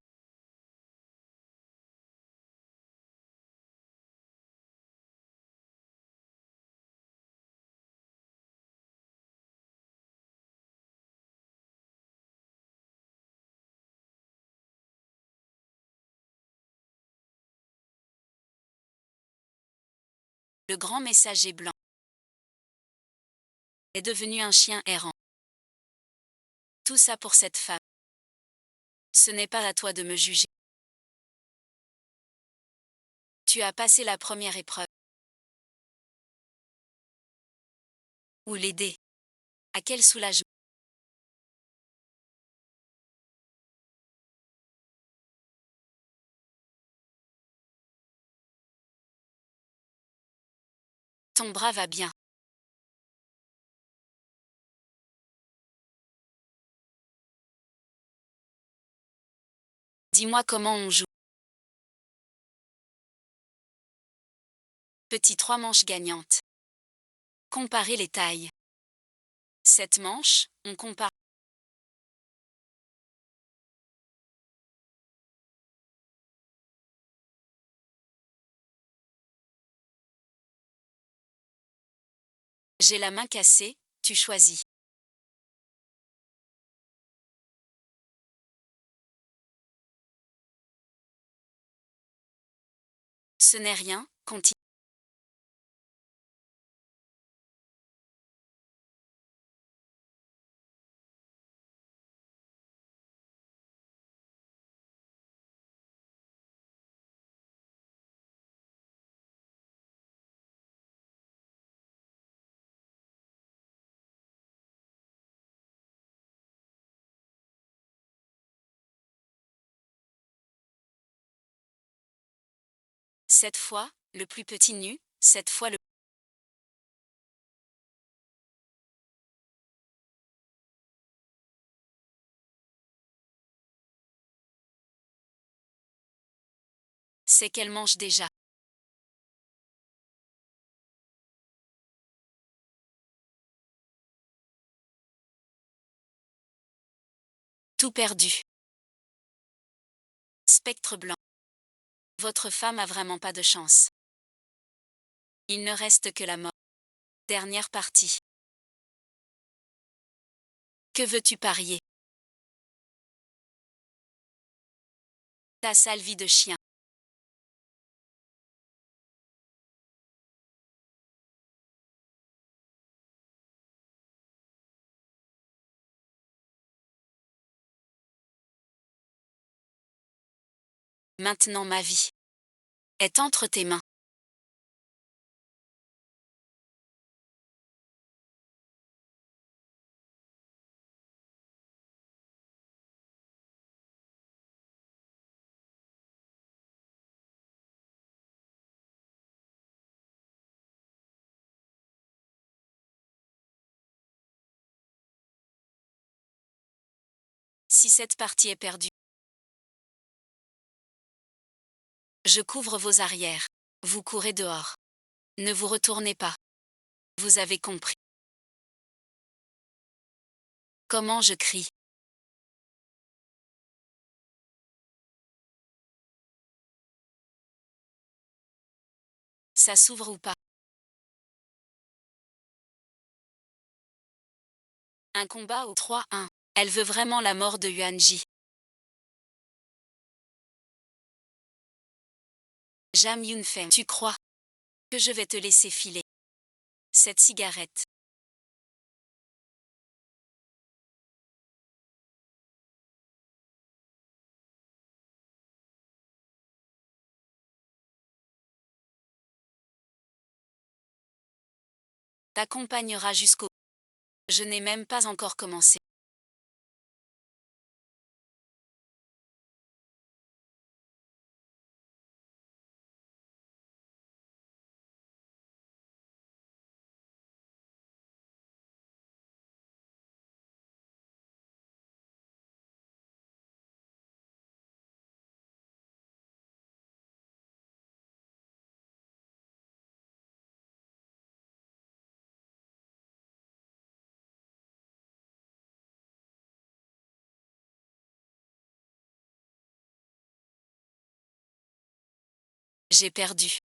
[SPEAKER 1] Le grand messager blanc est devenu un chien errant. Tout ça pour cette femme. Ce n'est pas à toi de me juger. Tu as passé la première épreuve. Ou l'aider. À quel soulagement. Ton bras va bien. Dis-moi comment on joue. Petit 3 manches gagnantes. Comparer les tailles. Cette manche, on compare. J'ai la main cassée, tu choisis. Ce n'est rien, continue. Cette fois, le plus petit nu, cette fois le... C'est qu'elle mange déjà. Tout perdu. Spectre blanc. Votre femme a vraiment pas de chance. Il ne reste que la mort. Dernière partie. Que veux-tu parier? Ta sale vie de chien. Maintenant ma vie est entre tes mains. Si cette partie est perdue, je couvre vos arrières. Vous courez dehors. Ne vous retournez pas. Vous avez compris. Comment je crie. Ça s'ouvre ou pas? Un combat au 3-1. Elle veut vraiment la mort de Yuanji. Jam Yunfeng, tu crois que je vais te laisser filer cette cigarette? T'accompagnera jusqu'au... Je n'ai même pas encore commencé. J'ai perdu.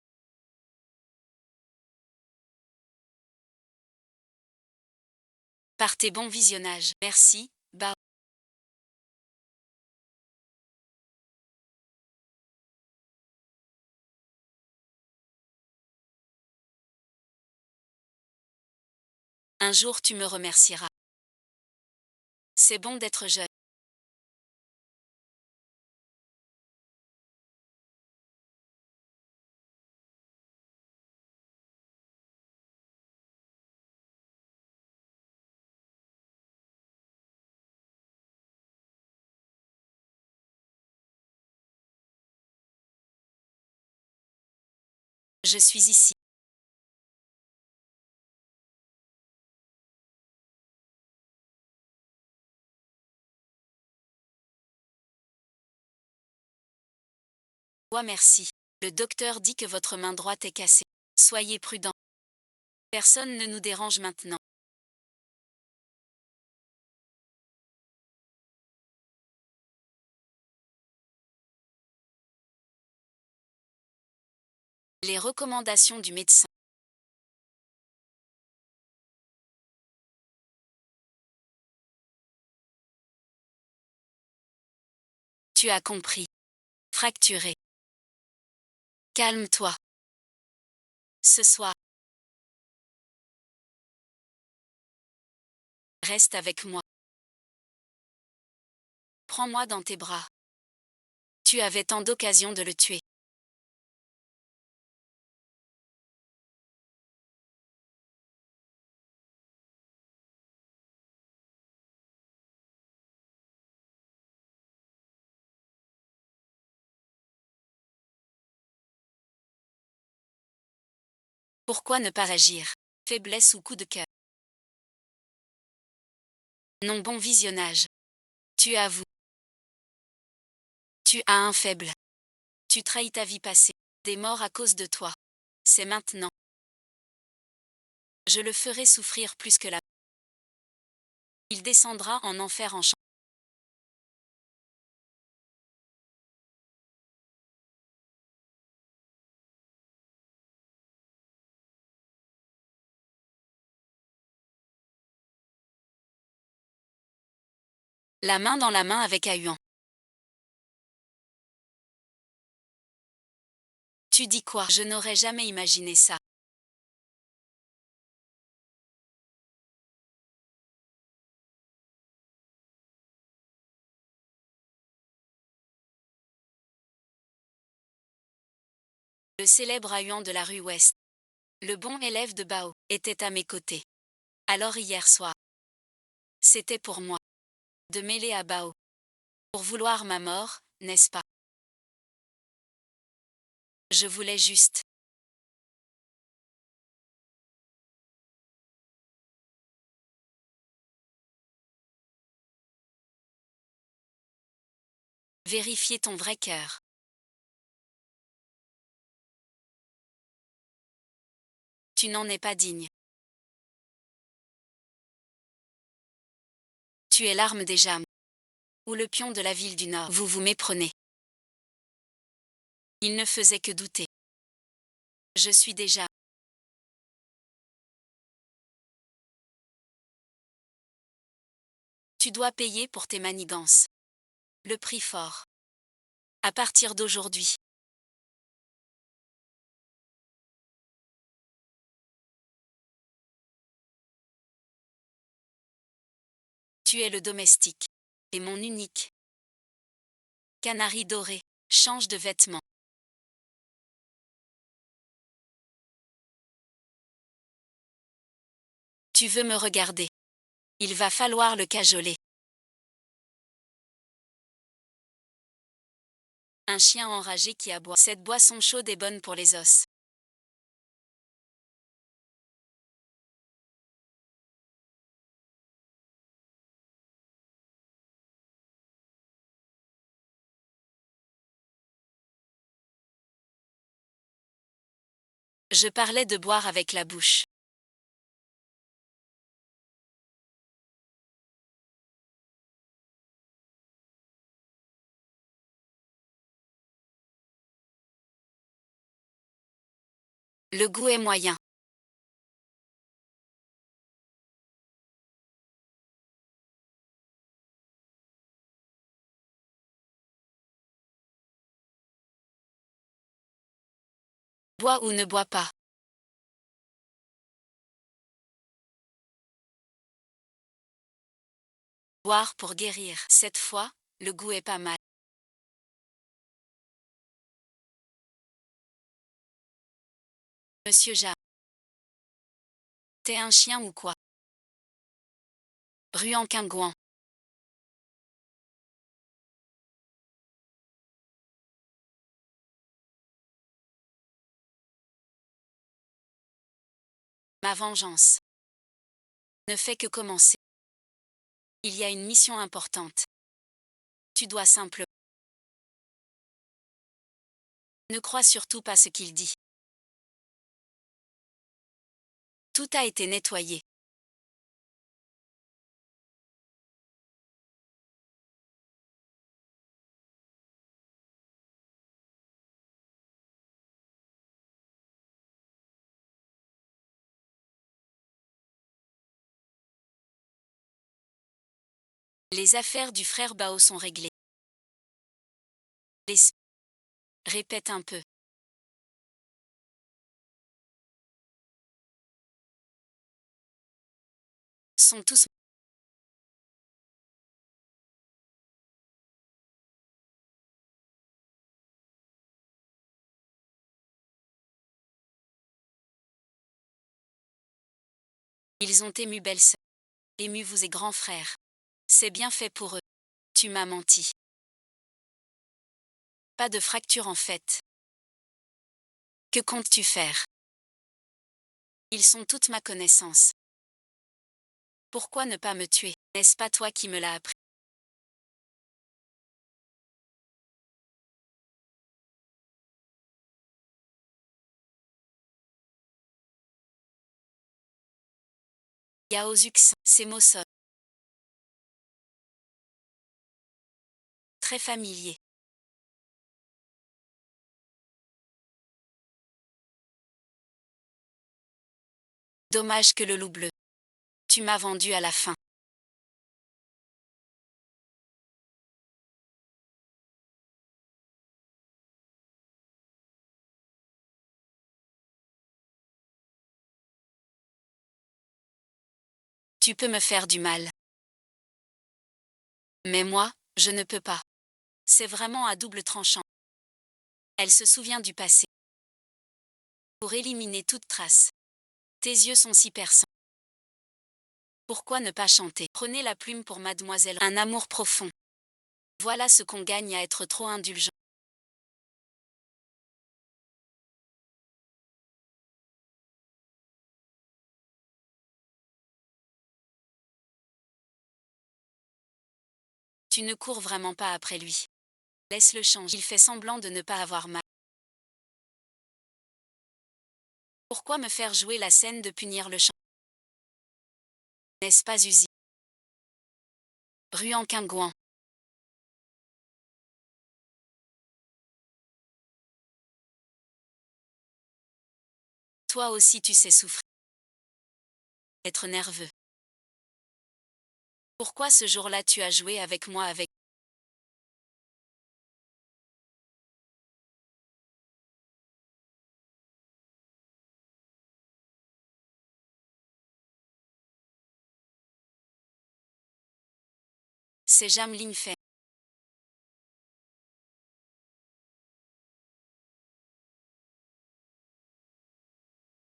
[SPEAKER 1] Par tes bons visionnages. Merci, Bao. Un jour tu me remercieras. C'est bon d'être jeune. Je suis ici. Ouais, merci. Le docteur dit que votre main droite est cassée. Soyez prudent. Personne ne nous dérange maintenant. Les recommandations du médecin. Tu as compris. Fracturé. Calme-toi. Ce soir. Reste avec moi. Prends-moi dans tes bras. Tu avais tant d'occasions de le tuer. Pourquoi ne pas agir? Faiblesse ou coup de cœur? Non, bon visionnage. Tu avoues. Tu as un faible. Tu trahis ta vie passée. Des morts à cause de toi. C'est maintenant. Je le ferai souffrir plus que la. Il descendra en enfer en chant. La main dans la main avec Ahuan. Tu dis quoi? Je n'aurais jamais imaginé ça. Le célèbre Ahuan de la rue Ouest, le bon élève de Bao, était à mes côtés. Alors hier soir, c'était pour moi de mêler à Bao. Pour vouloir ma mort, n'est-ce pas? Je voulais juste. Vérifier ton vrai cœur. Tu n'en es pas digne. Tu es l'arme des Jam. Ou le pion de la ville du Nord. Vous vous méprenez. Il ne faisait que douter. Je suis déjà. Tu dois payer pour tes manigances. Le prix fort. À partir d'aujourd'hui. Tu es le domestique. Et mon unique. Canari doré. Change de vêtements. Tu veux me regarder. Il va falloir le cajoler. Un chien enragé qui aboie. Cette boisson chaude est bonne pour les os. Je parlais de boire avec la bouche. Le goût est moyen. Bois ou ne bois pas. Boire pour guérir. Cette fois, le goût est pas mal. Monsieur Ja. T'es un chien ou quoi? Rue en Quingouan. Ma vengeance ne fait que commencer. Il y a une mission importante. Tu dois simplement. Ne crois surtout pas ce qu'il dit. Tout a été nettoyé. Les affaires du frère Bao sont réglées. Les. Répète un peu. Sont tous. Ils ont ému belle-sœur. Ému vous et grand frère. C'est bien fait pour eux. Tu m'as menti. Pas de fracture en fait. Que comptes-tu faire? Ils sont toute ma connaissance. Pourquoi ne pas me tuer? N'est-ce pas toi qui me l'as appris? Yaozux, ces mots sonnent très familiers. Dommage que le loup bleu. Tu m'as vendu à la fin. Tu peux me faire du mal. Mais moi, je ne peux pas. C'est vraiment à double tranchant. Elle se souvient du passé. Pour éliminer toute trace. Tes yeux sont si perçants. Pourquoi ne pas chanter? Prenez la plume pour mademoiselle. Un amour profond. Voilà ce qu'on gagne à être trop indulgent. Tu ne cours vraiment pas après lui. Laisse-le changer. Il fait semblant de ne pas avoir mal. Pourquoi me faire jouer la scène de punir le chant? N'est-ce pas Uzi? Ruan Quingouan. Toi aussi tu sais souffrir. Être nerveux. Pourquoi ce jour-là tu as joué avec moi avec... C'est Jam Lin Fei.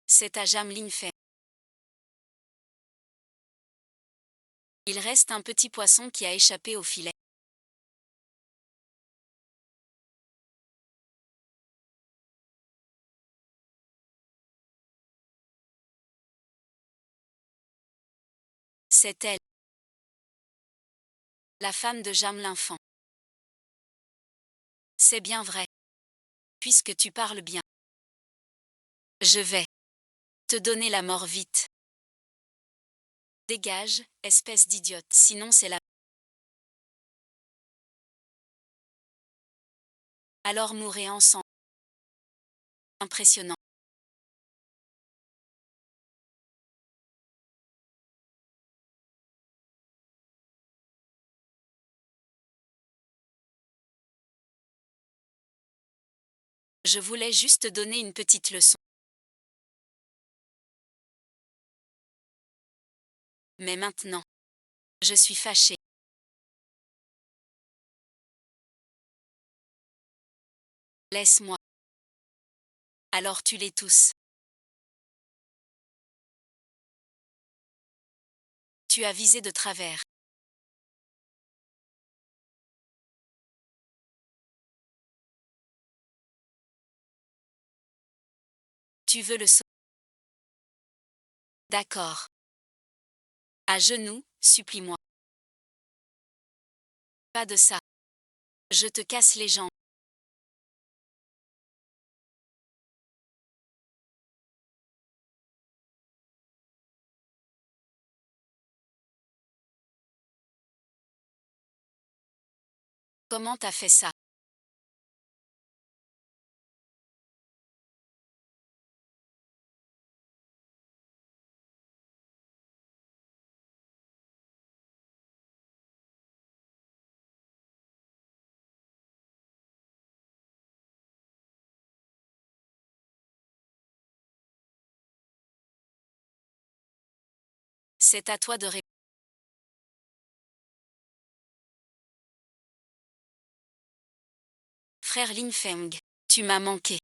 [SPEAKER 1] C'est à Jam Lin Fei. Il reste un petit poisson qui a échappé au filet. C'est elle. La femme de Jam l'enfant. C'est bien vrai. Puisque tu parles bien. Je vais te donner la mort vite. Dégage, espèce d'idiote, sinon c'est la... Alors mourrez ensemble. Impressionnant. Je voulais juste te donner une petite leçon. Mais maintenant, je suis fâchée. Laisse-moi. Alors tue-les tous. Tu as visé de travers. Tu veux le sauver. D'accord. À genoux, supplie-moi. Pas de ça. Je te casse les jambes. Comment t'as fait ça? C'est à toi de répondre. Frère Lin Feng, tu m'as manqué.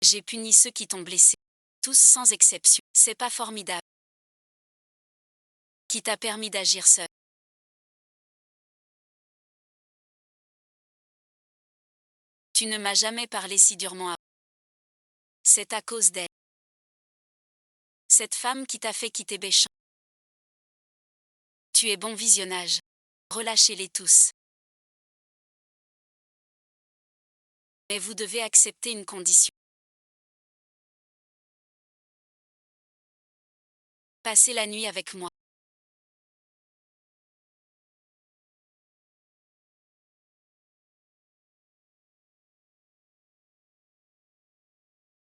[SPEAKER 1] J'ai puni ceux qui t'ont blessé. Tous sans exception. C'est pas formidable. Qui t'a permis d'agir seul. Tu ne m'as jamais parlé si durement avant. C'est à cause d'elle. Cette femme qui t'a fait quitter Béchamp. Tu es bon visionnage. Relâchez-les tous. Mais vous devez accepter une condition. Passez la nuit avec moi.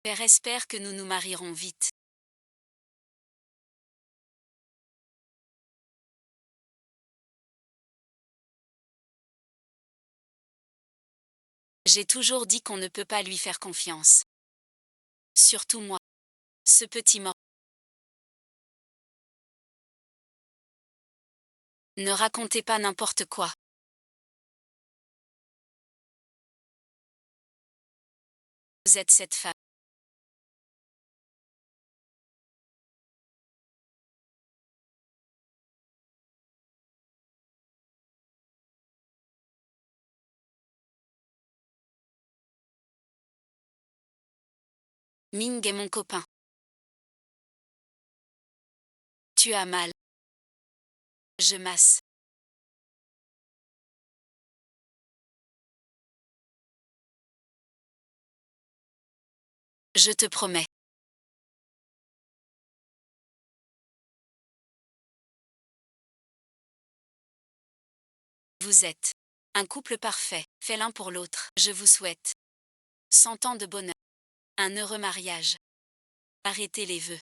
[SPEAKER 1] Père espère que nous nous marierons vite. J'ai toujours dit qu'on ne peut pas lui faire confiance. Surtout moi. Ce petit mort. Ne racontez pas n'importe quoi. Vous êtes cette femme. Ming est mon copain. Tu as mal. Je masse. Je te promets. Vous êtes un couple parfait, fait l'un pour l'autre. Je vous souhaite 100 ans de bonheur. Un heureux mariage. Arrêtez les vœux.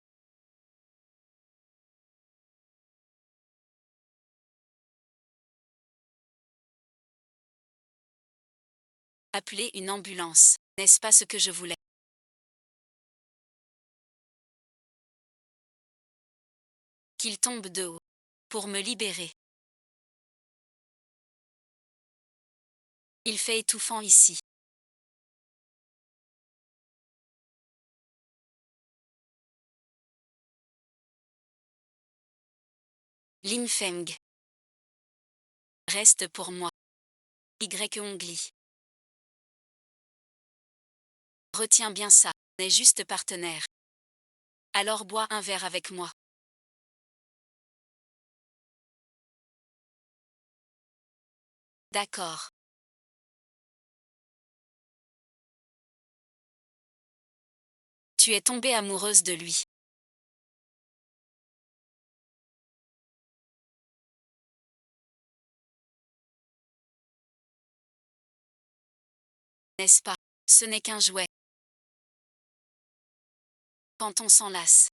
[SPEAKER 1] Appelez une ambulance. N'est-ce pas ce que je voulais? Qu'il tombe de haut. Pour me libérer. Il fait étouffant ici. Lin Feng. Reste pour moi. Y Ongli. Retiens bien ça. On est juste partenaire. Alors bois un verre avec moi. D'accord. Tu es tombée amoureuse de lui. N'est-ce pas? Ce n'est qu'un jouet. Quand on s'en lasse,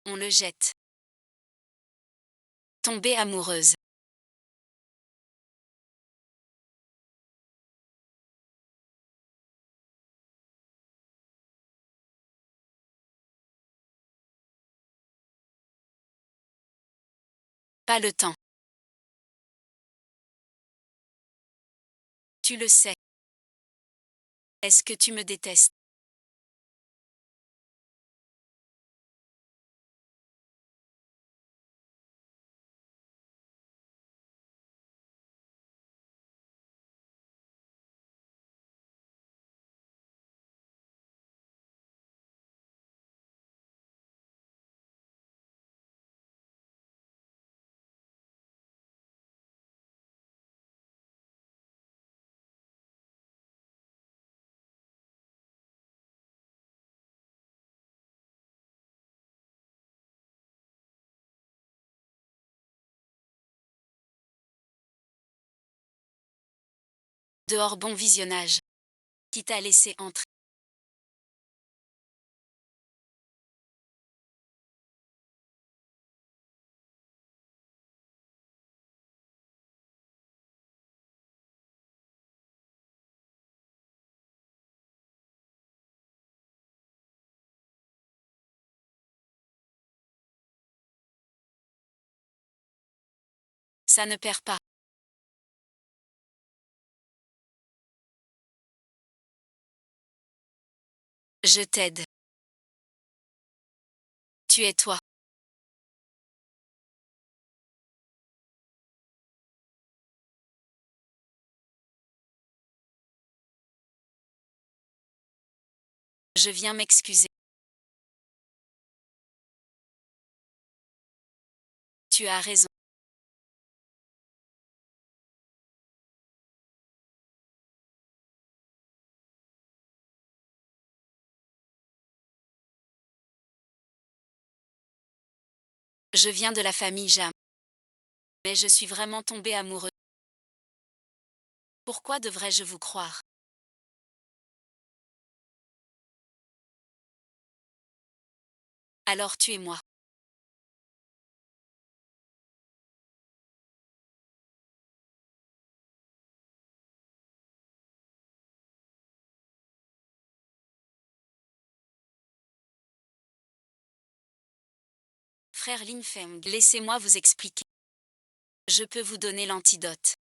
[SPEAKER 1] on le jette. Tombée amoureuse. Pas le temps. Tu le sais. Est-ce que tu me détestes? Dehors bon visionnage. Qui t'a laissé entrer? Ça ne perd pas. Je t'aide. Tu es toi. Je viens m'excuser. Tu as raison. Je viens de la famille Jam. Mais je suis vraiment tombé amoureux. Pourquoi devrais-je vous croire? Alors tuez-moi. Frère Lin Feng, laissez-moi vous expliquer. Je peux vous donner l'antidote.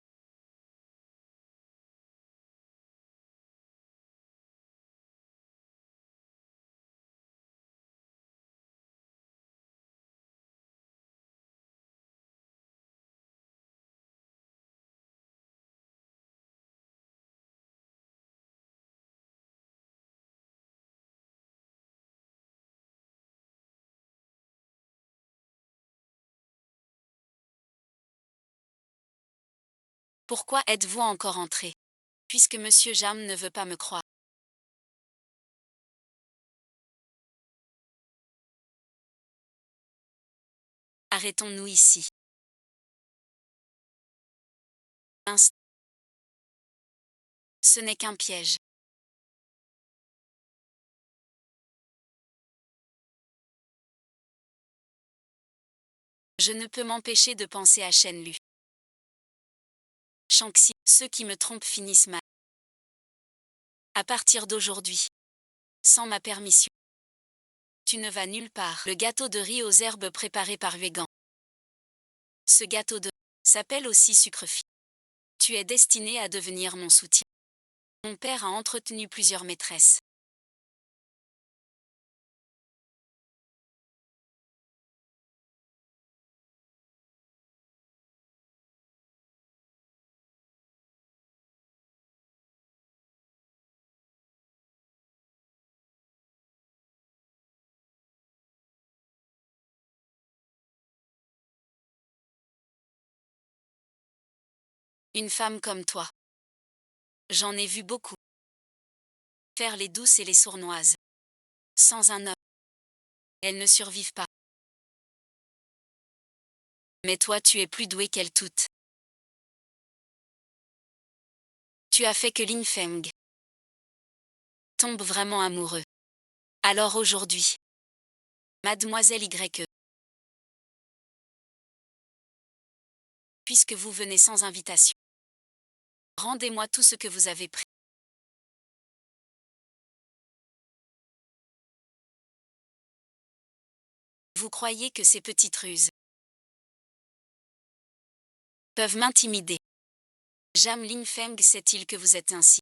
[SPEAKER 1] Pourquoi êtes-vous encore entré? Puisque Monsieur Jam ne veut pas me croire. Arrêtons-nous ici. Ce n'est qu'un piège. Je ne peux m'empêcher de penser à Shen Lu. Shang-Xi, ceux qui me trompent finissent mal. À partir d'aujourd'hui. Sans ma permission. Tu ne vas nulle part. Le gâteau de riz aux herbes préparé par Vegan. Ce gâteau de s'appelle aussi sucrefi. Tu es destiné à devenir mon soutien. Mon père a entretenu plusieurs maîtresses. Une femme comme toi. J'en ai vu beaucoup. Faire les douces et les sournoises. Sans un homme. Elles ne survivent pas. Mais toi tu es plus doué qu'elles toutes. Tu as fait que Lin Feng tombe vraiment amoureux. Alors aujourd'hui, Mademoiselle Y. Puisque vous venez sans invitation, rendez-moi tout ce que vous avez pris. Vous croyez que ces petites ruses peuvent m'intimider? Jam Lin Feng sait-il que vous êtes ainsi?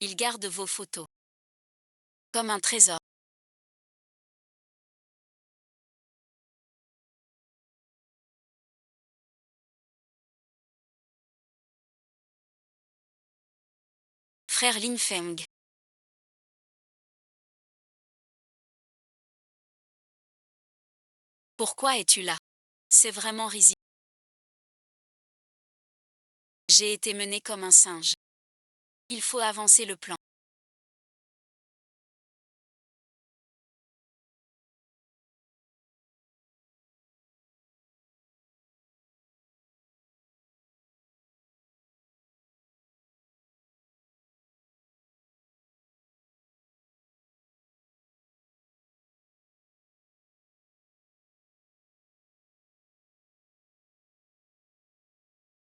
[SPEAKER 1] Il garde vos photos. Comme un trésor. Frère Lin Feng. Pourquoi es-tu là? C'est vraiment risible. J'ai été mené comme un singe. Il faut avancer le plan.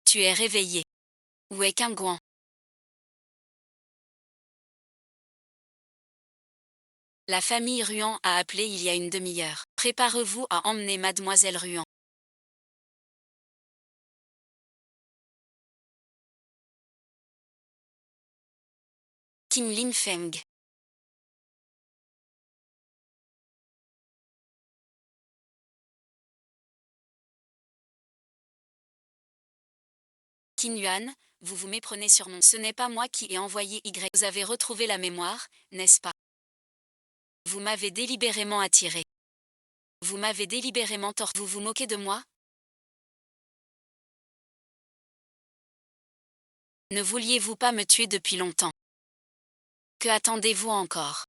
[SPEAKER 1] Tu es réveillé. Où est Kingouan? La famille Ruan a appelé il y a une demi-heure. Préparez-vous à emmener Mademoiselle Ruan. Qin Lin Feng. Qin Yuan, vous vous méprenez sur mon. Ce n'est pas moi qui ai envoyé Y. Vous avez retrouvé la mémoire, n'est-ce pas? Vous m'avez délibérément attiré. Vous m'avez délibérément torturé. Vous vous moquez de moi? Ne vouliez-vous pas me tuer depuis longtemps? Que attendez-vous encore?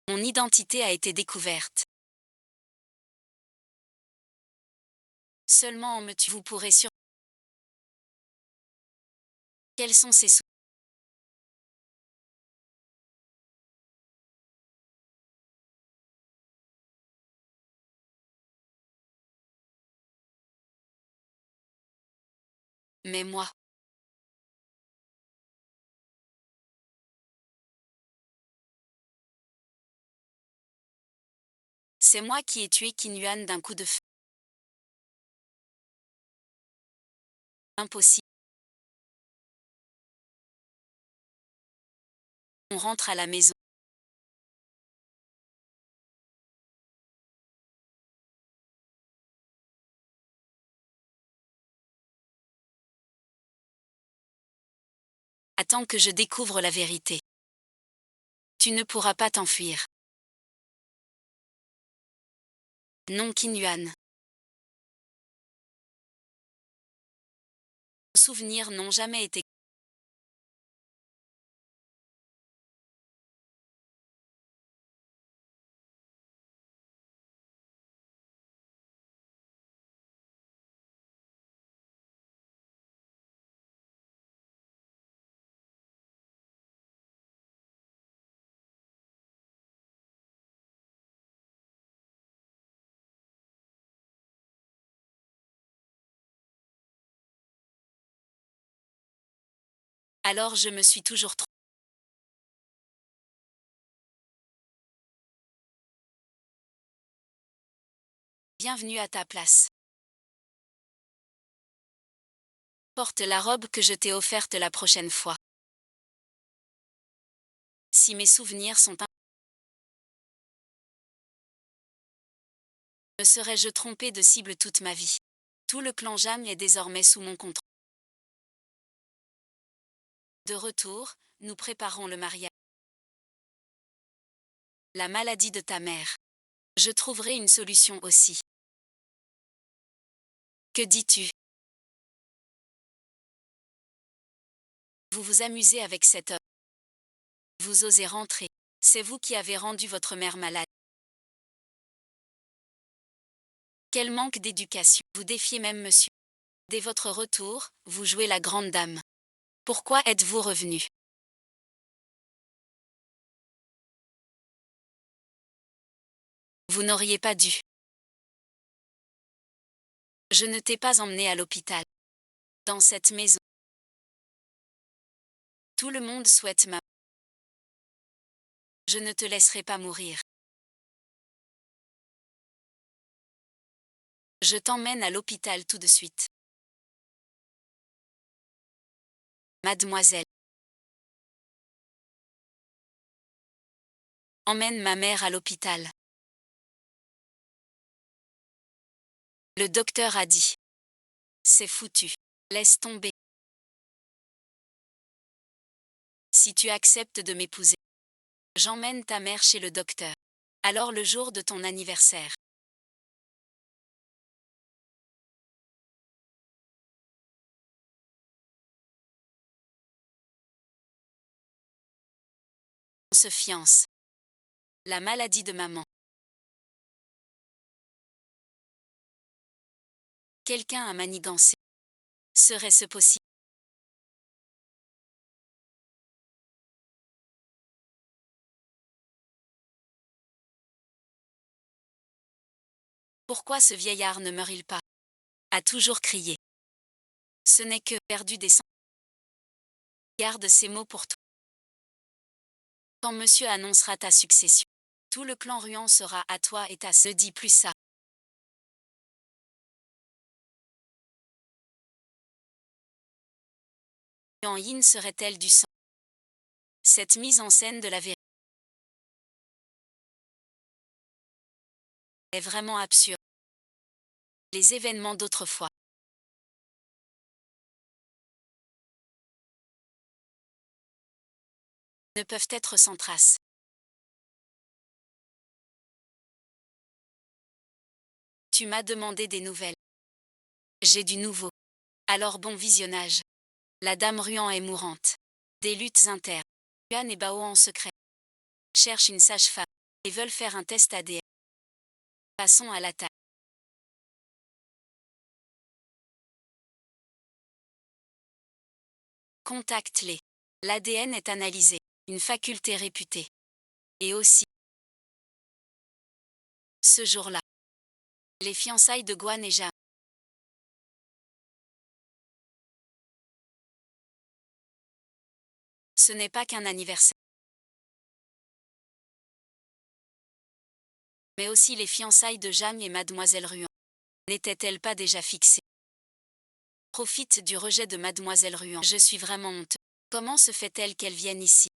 [SPEAKER 1] Mon identité a été découverte. Seulement en me tuant, vous pourrez sur. Quels sont ces sous? Mais moi. C'est moi qui ai tué Qin Yuan d'un coup de feu. Impossible. On rentre à la maison. Attends que je découvre la vérité. Tu ne pourras pas t'enfuir. Non, Qin Yuan. Vos souvenirs n'ont jamais été. Alors je me suis toujours trompé. Bienvenue à ta place. Porte la robe que je t'ai offerte la prochaine fois. Si mes souvenirs sont me serais-je trompé de cible toute ma vie? Tout le clan Jam est désormais sous mon contrôle. De retour, nous préparons le mariage. La maladie de ta mère. Je trouverai une solution aussi. Que dis-tu? Vous vous amusez avec cet homme. Vous osez rentrer. C'est vous qui avez rendu votre mère malade. Quel manque d'éducation. Vous défiez même monsieur. Dès votre retour, vous jouez la grande dame. Pourquoi êtes-vous revenu? Vous n'auriez pas dû. Je ne t'ai pas emmené à l'hôpital. Dans cette maison. Tout le monde souhaite ma. Je ne te laisserai pas mourir. Je t'emmène à l'hôpital tout de suite. Mademoiselle. Emmène ma mère à l'hôpital. Le docteur a dit. C'est foutu. Laisse tomber. Si tu acceptes de m'épouser, j'emmène ta mère chez le docteur. Alors le jour de ton anniversaire. On se fiance. La maladie de maman. Quelqu'un a manigancé. Serait-ce possible? Pourquoi ce vieillard ne meurt-il pas? A toujours crié. Ce n'est que perdu des sangs. Garde ces mots pour toi. Quand monsieur annoncera ta succession, tout le clan Ruan sera à toi et ta. Ne dis plus ça. Yuan Yin serait-elle du sang? Cette mise en scène de la vérité. est vraiment absurde. Les événements d'autrefois ne peuvent être sans trace. Tu m'as demandé des nouvelles. J'ai du nouveau. Alors bon visionnage. La dame Ruan est mourante. Des luttes internes. Yuan et Bao en secret cherchent une sage-femme et veulent faire un test ADN. Passons à la tâche. Contacte-les. L'ADN est analysé, une faculté réputée. Et aussi, ce jour-là, les fiançailles de Guan et Jam. Ce n'est pas qu'un anniversaire, mais aussi les fiançailles de Jam et Mademoiselle Ruan. N'étaient-elles pas déjà fixées? Profite du rejet de Mademoiselle Ruan. Je suis vraiment honteux. Comment se fait-elle qu'elle vienne ici?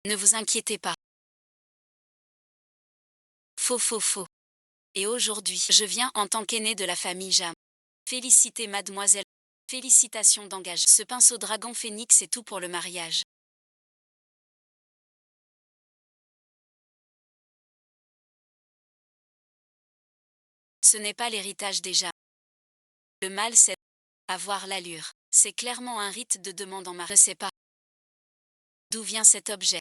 [SPEAKER 1] Ne vous inquiétez pas. Faux, faux, faux. Et aujourd'hui, je viens en tant qu'aîné de la famille Jam. Félicitez Mademoiselle. Félicitations d'engagement. Ce pinceau dragon phénix est tout pour le mariage. Ce n'est pas l'héritage déjà. Le mal, c'est avoir l'allure. C'est clairement un rite de demande en mariage. Je ne sais pas d'où vient cet objet.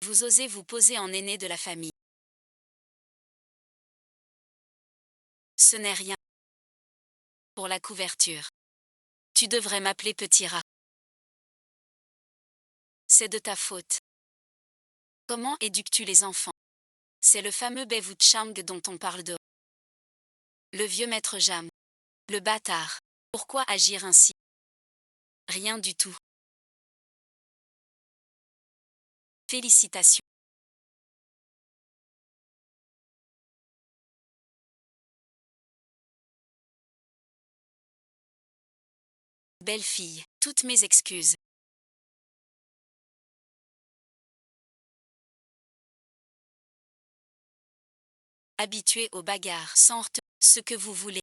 [SPEAKER 1] Vous osez vous poser en aîné de la famille. Ce n'est rien. Pour la couverture. Tu devrais m'appeler petit rat. C'est de ta faute. Comment éduques-tu les enfants? C'est le fameux Bewu Chang dont on parle de. Le vieux maître Jam. Le bâtard. Pourquoi agir ainsi? Rien du tout. Félicitations. Belle fille, toutes mes excuses. Habitué aux bagarres, sorte, ce que vous voulez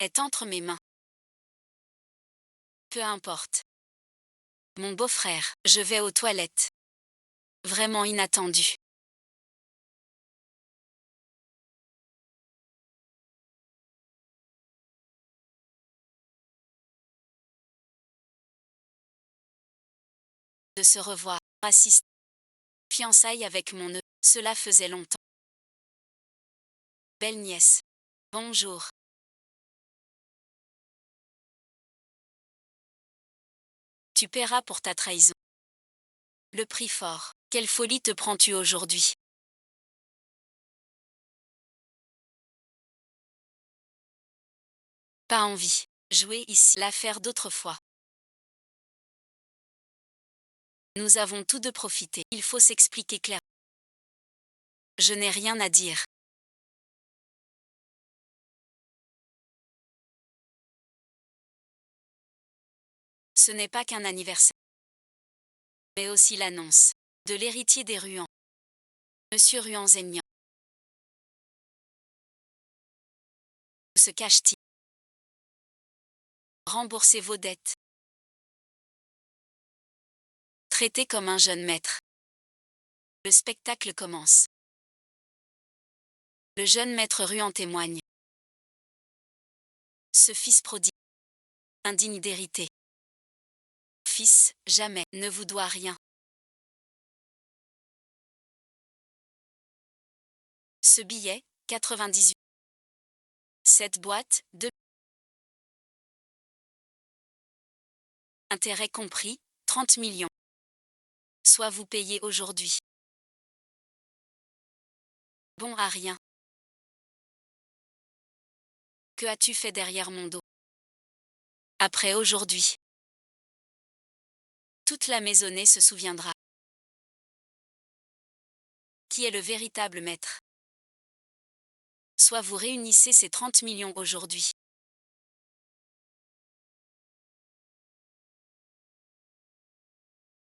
[SPEAKER 1] est entre mes mains. Peu importe. Mon beau-frère, je vais aux toilettes. Vraiment inattendu. De se revoir, assiste. Fiançailles avec mon neveu, cela faisait longtemps. Belle nièce. Bonjour. Tu paieras pour ta trahison. Le prix fort. Quelle folie te prends-tu aujourd'hui? Pas envie. Jouer ici. L'affaire d'autrefois. Nous avons tous deux profité. Il faut s'expliquer clairement. Je n'ai rien à dire. Ce n'est pas qu'un anniversaire, mais aussi l'annonce de l'héritier des Ruans. Monsieur Ruan Zengnan. Où se cache-t-il? Remboursez vos dettes. Traité comme un jeune maître. Le spectacle commence. Le jeune maître Ruan témoigne. Ce fils prodigue, indigne d'hériter. Fils, jamais, ne vous doit rien. Ce billet, 98. Cette boîte, 2. Intérêt compris, 30 millions. Soit vous payez aujourd'hui. Bon à rien. Que as-tu fait derrière mon dos? Après aujourd'hui. Toute la maisonnée se souviendra. Qui est le véritable maître? Soit vous réunissez ces 30 millions aujourd'hui.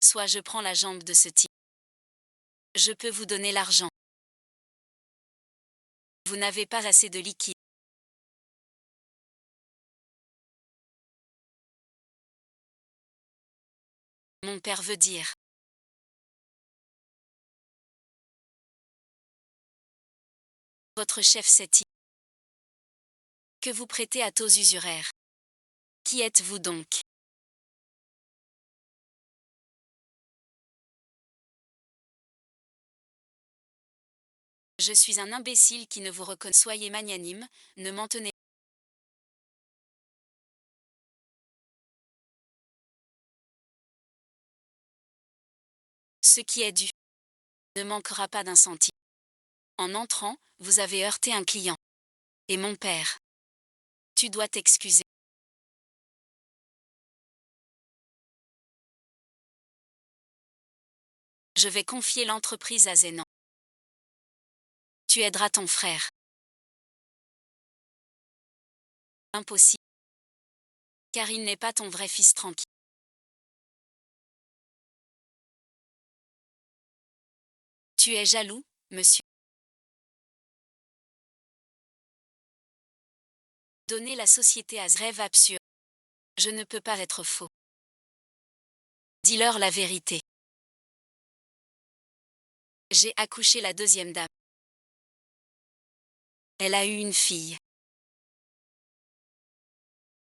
[SPEAKER 1] Soit je prends la jambe de ce type. Je peux vous donner l'argent. Vous n'avez pas assez de liquide. Mon père veut dire. Votre chef sait-il que vous prêtez à taux usuraires. Qui êtes-vous donc? Je suis un imbécile qui ne vous reconnaît. Soyez magnanime, ne m'en tenez. Ce qui est dû ne manquera pas d'un centime. En entrant, vous avez heurté un client. Et mon père. Tu dois t'excuser. Je vais confier l'entreprise à Zénan. Tu aideras ton frère. Impossible. Car il n'est pas ton vrai fils tranquille. Tu es jaloux, monsieur. Donner la société à rêve absurde. Je ne peux pas être faux. Dis-leur la vérité. J'ai accouché la deuxième dame. Elle a eu une fille.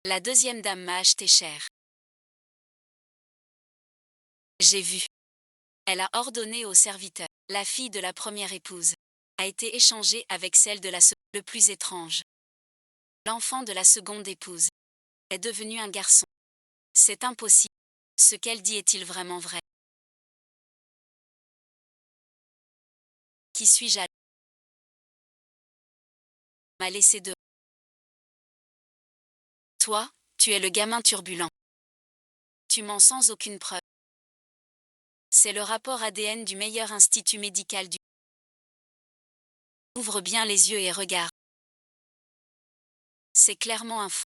[SPEAKER 1] La deuxième dame m'a acheté cher. J'ai vu. Elle a ordonné au serviteur. La fille de la première épouse a été échangée avec celle de la seconde. Le plus étrange. L'enfant de la seconde épouse est devenu un garçon. C'est impossible. Ce qu'elle dit est-il vraiment vrai? Qui suis-je à m'a laissé de. Toi, tu es le gamin turbulent. Tu mens sans aucune preuve. C'est le rapport ADN du meilleur institut médical du. Ouvre bien les yeux et regarde. C'est clairement un fou.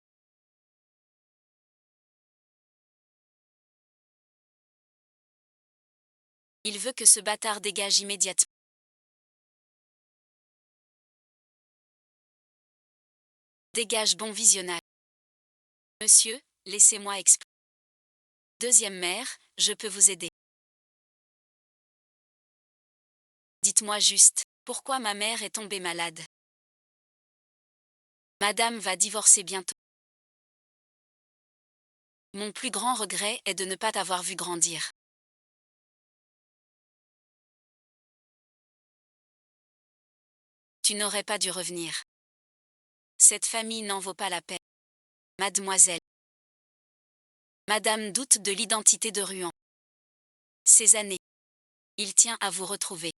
[SPEAKER 1] Il veut que ce bâtard dégage immédiatement. Dégage bon visionnage. Monsieur, laissez-moi expliquer. Deuxième mère, je peux vous aider. Dites-moi juste, pourquoi ma mère est tombée malade? Madame va divorcer bientôt. Mon plus grand regret est de ne pas t'avoir vu grandir. Tu n'aurais pas dû revenir. Cette famille n'en vaut pas la peine. Mademoiselle. Madame doute de l'identité de Ruan. Ces années. Il tient à vous retrouver.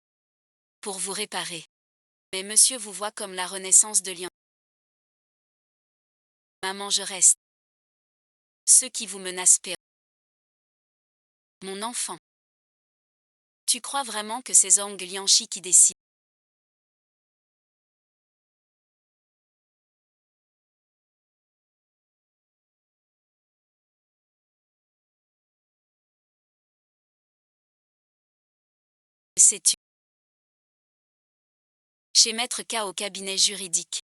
[SPEAKER 1] Pour vous réparer. Mais monsieur vous voit comme la renaissance de Lyon. Maman, je reste. Ceux qui vous menacent paient. Mon enfant. Tu crois vraiment que c'est Zhang Lianchi qui décide? Sais-tu? Chez Maître K au cabinet juridique.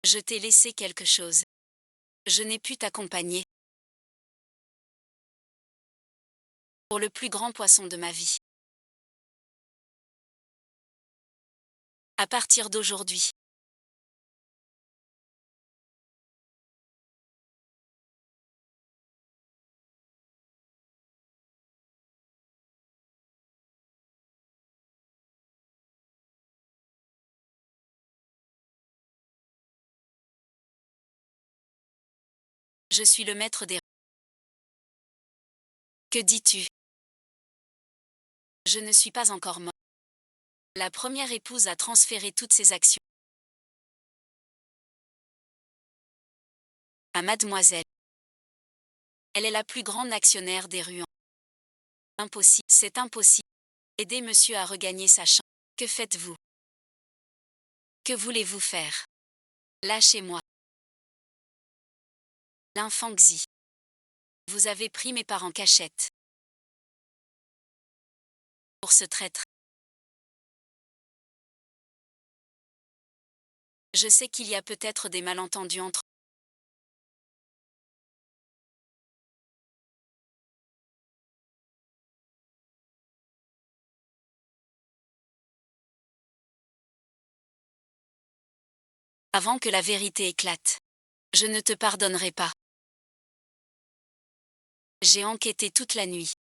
[SPEAKER 1] Je t'ai laissé quelque chose. Je n'ai pu t'accompagner. Pour le plus grand poisson de ma vie. À partir d'aujourd'hui. Je suis le maître des. Que dis-tu? Je ne suis pas encore mort. La première épouse a transféré toutes ses actions à mademoiselle. Elle est la plus grande actionnaire des Ruans. Impossible, c'est impossible. Aidez monsieur à regagner sa chance. Que faites-vous? Que voulez-vous faire? Lâchez-moi. L'enfant Xi. Vous avez pris mes parts en cachette. Pour ce traître. Je sais qu'il y a peut-être des malentendus entre. Avant que la vérité éclate. Je ne te pardonnerai pas. J'ai enquêté toute la nuit.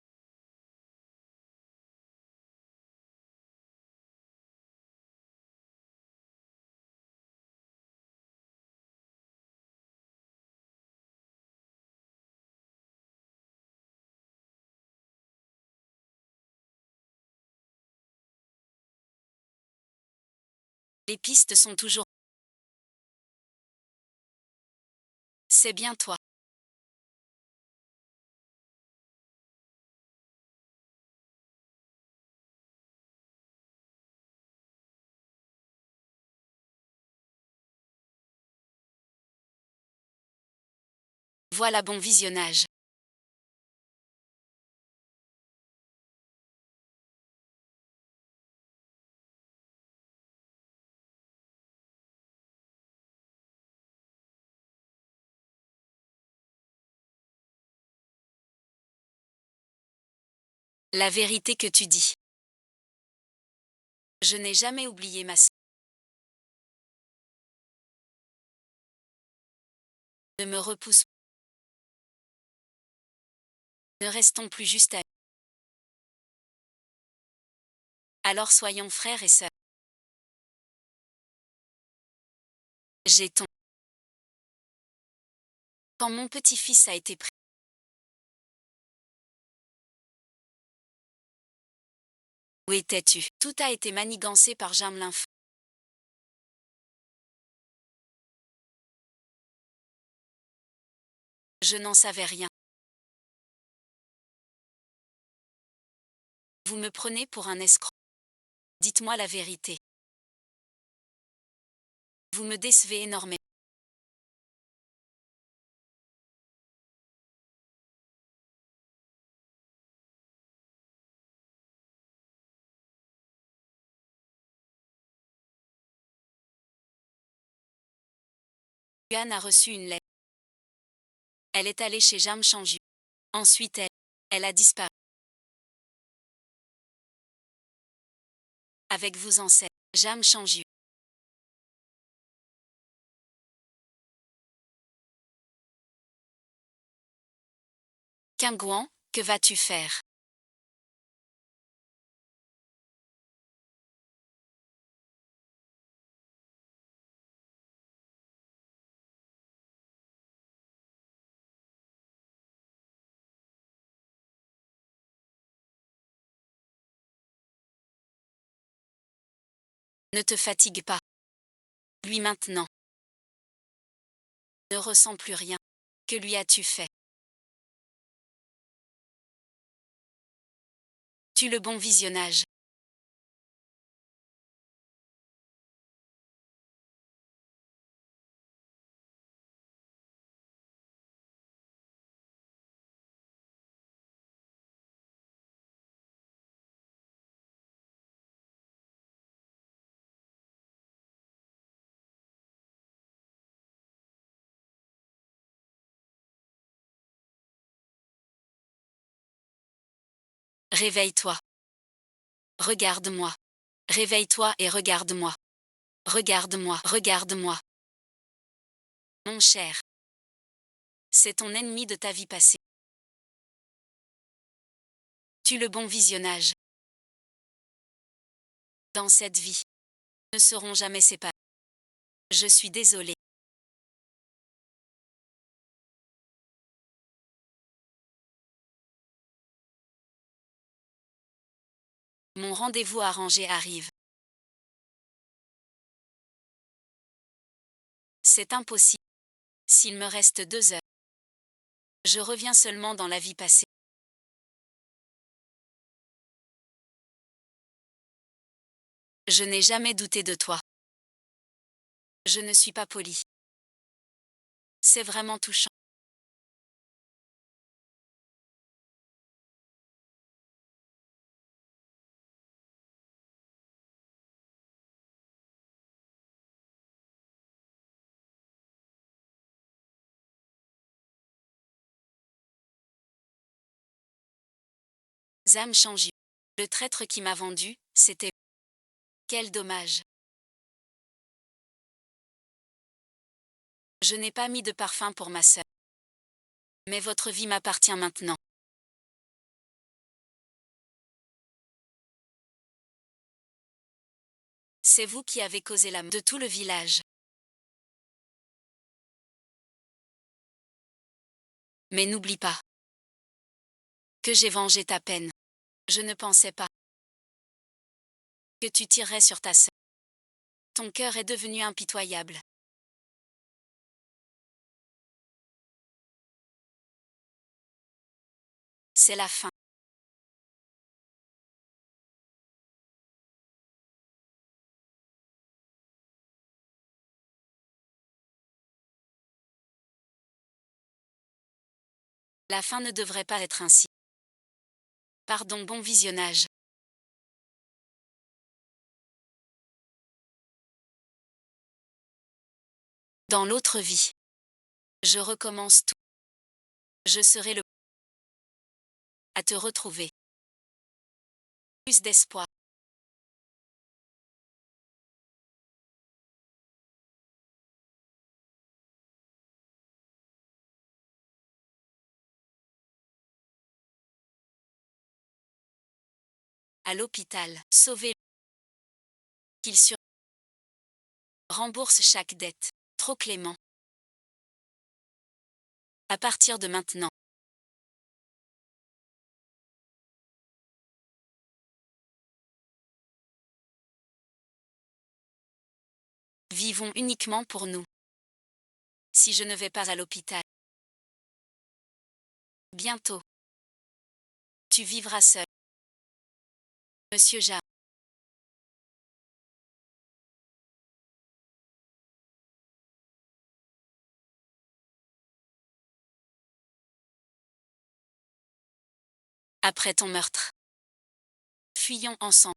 [SPEAKER 1] Les pistes sont toujours. C'est bien toi. Voilà bon visionnage. La vérité que tu dis. Je n'ai jamais oublié ma sœur. Ne me repousse. Ne restons plus juste amis. Alors soyons frères et sœurs. J'ai ton. Quand mon petit-fils a été pris. Où étais-tu? Tout a été manigancé par Jamelin. Je n'en savais rien. Vous me prenez pour un escroc. Dites-moi la vérité. Vous me décevez énormément. Anne a reçu une lettre. Elle est allée chez Jam Chanju. Ensuite elle a disparu. Avec vous en scène. Jam Chanju. Kingouan, que vas-tu faire? Ne te fatigue pas. Lui maintenant. Ne ressens plus rien. Que lui as-tu fait? Tu le bon visionnage. Réveille-toi. Regarde-moi. Réveille-toi et regarde-moi. Regarde-moi, regarde-moi. Mon cher. C'est ton ennemi de ta vie passée. Tu le bon visionnage. Dans cette vie. Ne seront jamais séparés. Je suis désolé. Mon rendez-vous arrangé arrive. C'est impossible. S'il me reste 2 heures. Je reviens seulement dans la vie passée. Je n'ai jamais douté de toi. Je ne suis pas poli. C'est vraiment touchant. Zam Chanju. Le traître qui m'a vendu, c'était... Quel dommage. Je n'ai pas mis de parfum pour ma sœur. Mais votre vie m'appartient maintenant. C'est vous qui avez causé la mort de tout le village. Mais n'oublie pas que j'ai vengé ta peine. Je ne pensais pas que tu tirerais sur ta sœur. Ton cœur est devenu impitoyable. C'est la fin. La fin ne devrait pas être ainsi. Pardon, bon visionnage. Dans l'autre vie, je recommence tout. Je serai le à te retrouver. Plus d'espoir. À l'hôpital, sauver qu'il rembourse chaque dette. Trop clément. À partir de maintenant. Vivons uniquement pour nous. Si je ne vais pas à l'hôpital. Bientôt. Tu vivras seul. Monsieur Ja. Après ton meurtre. Fuyons ensemble.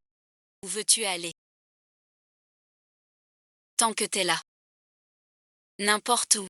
[SPEAKER 1] Où veux-tu aller? Tant que t'es là. N'importe où.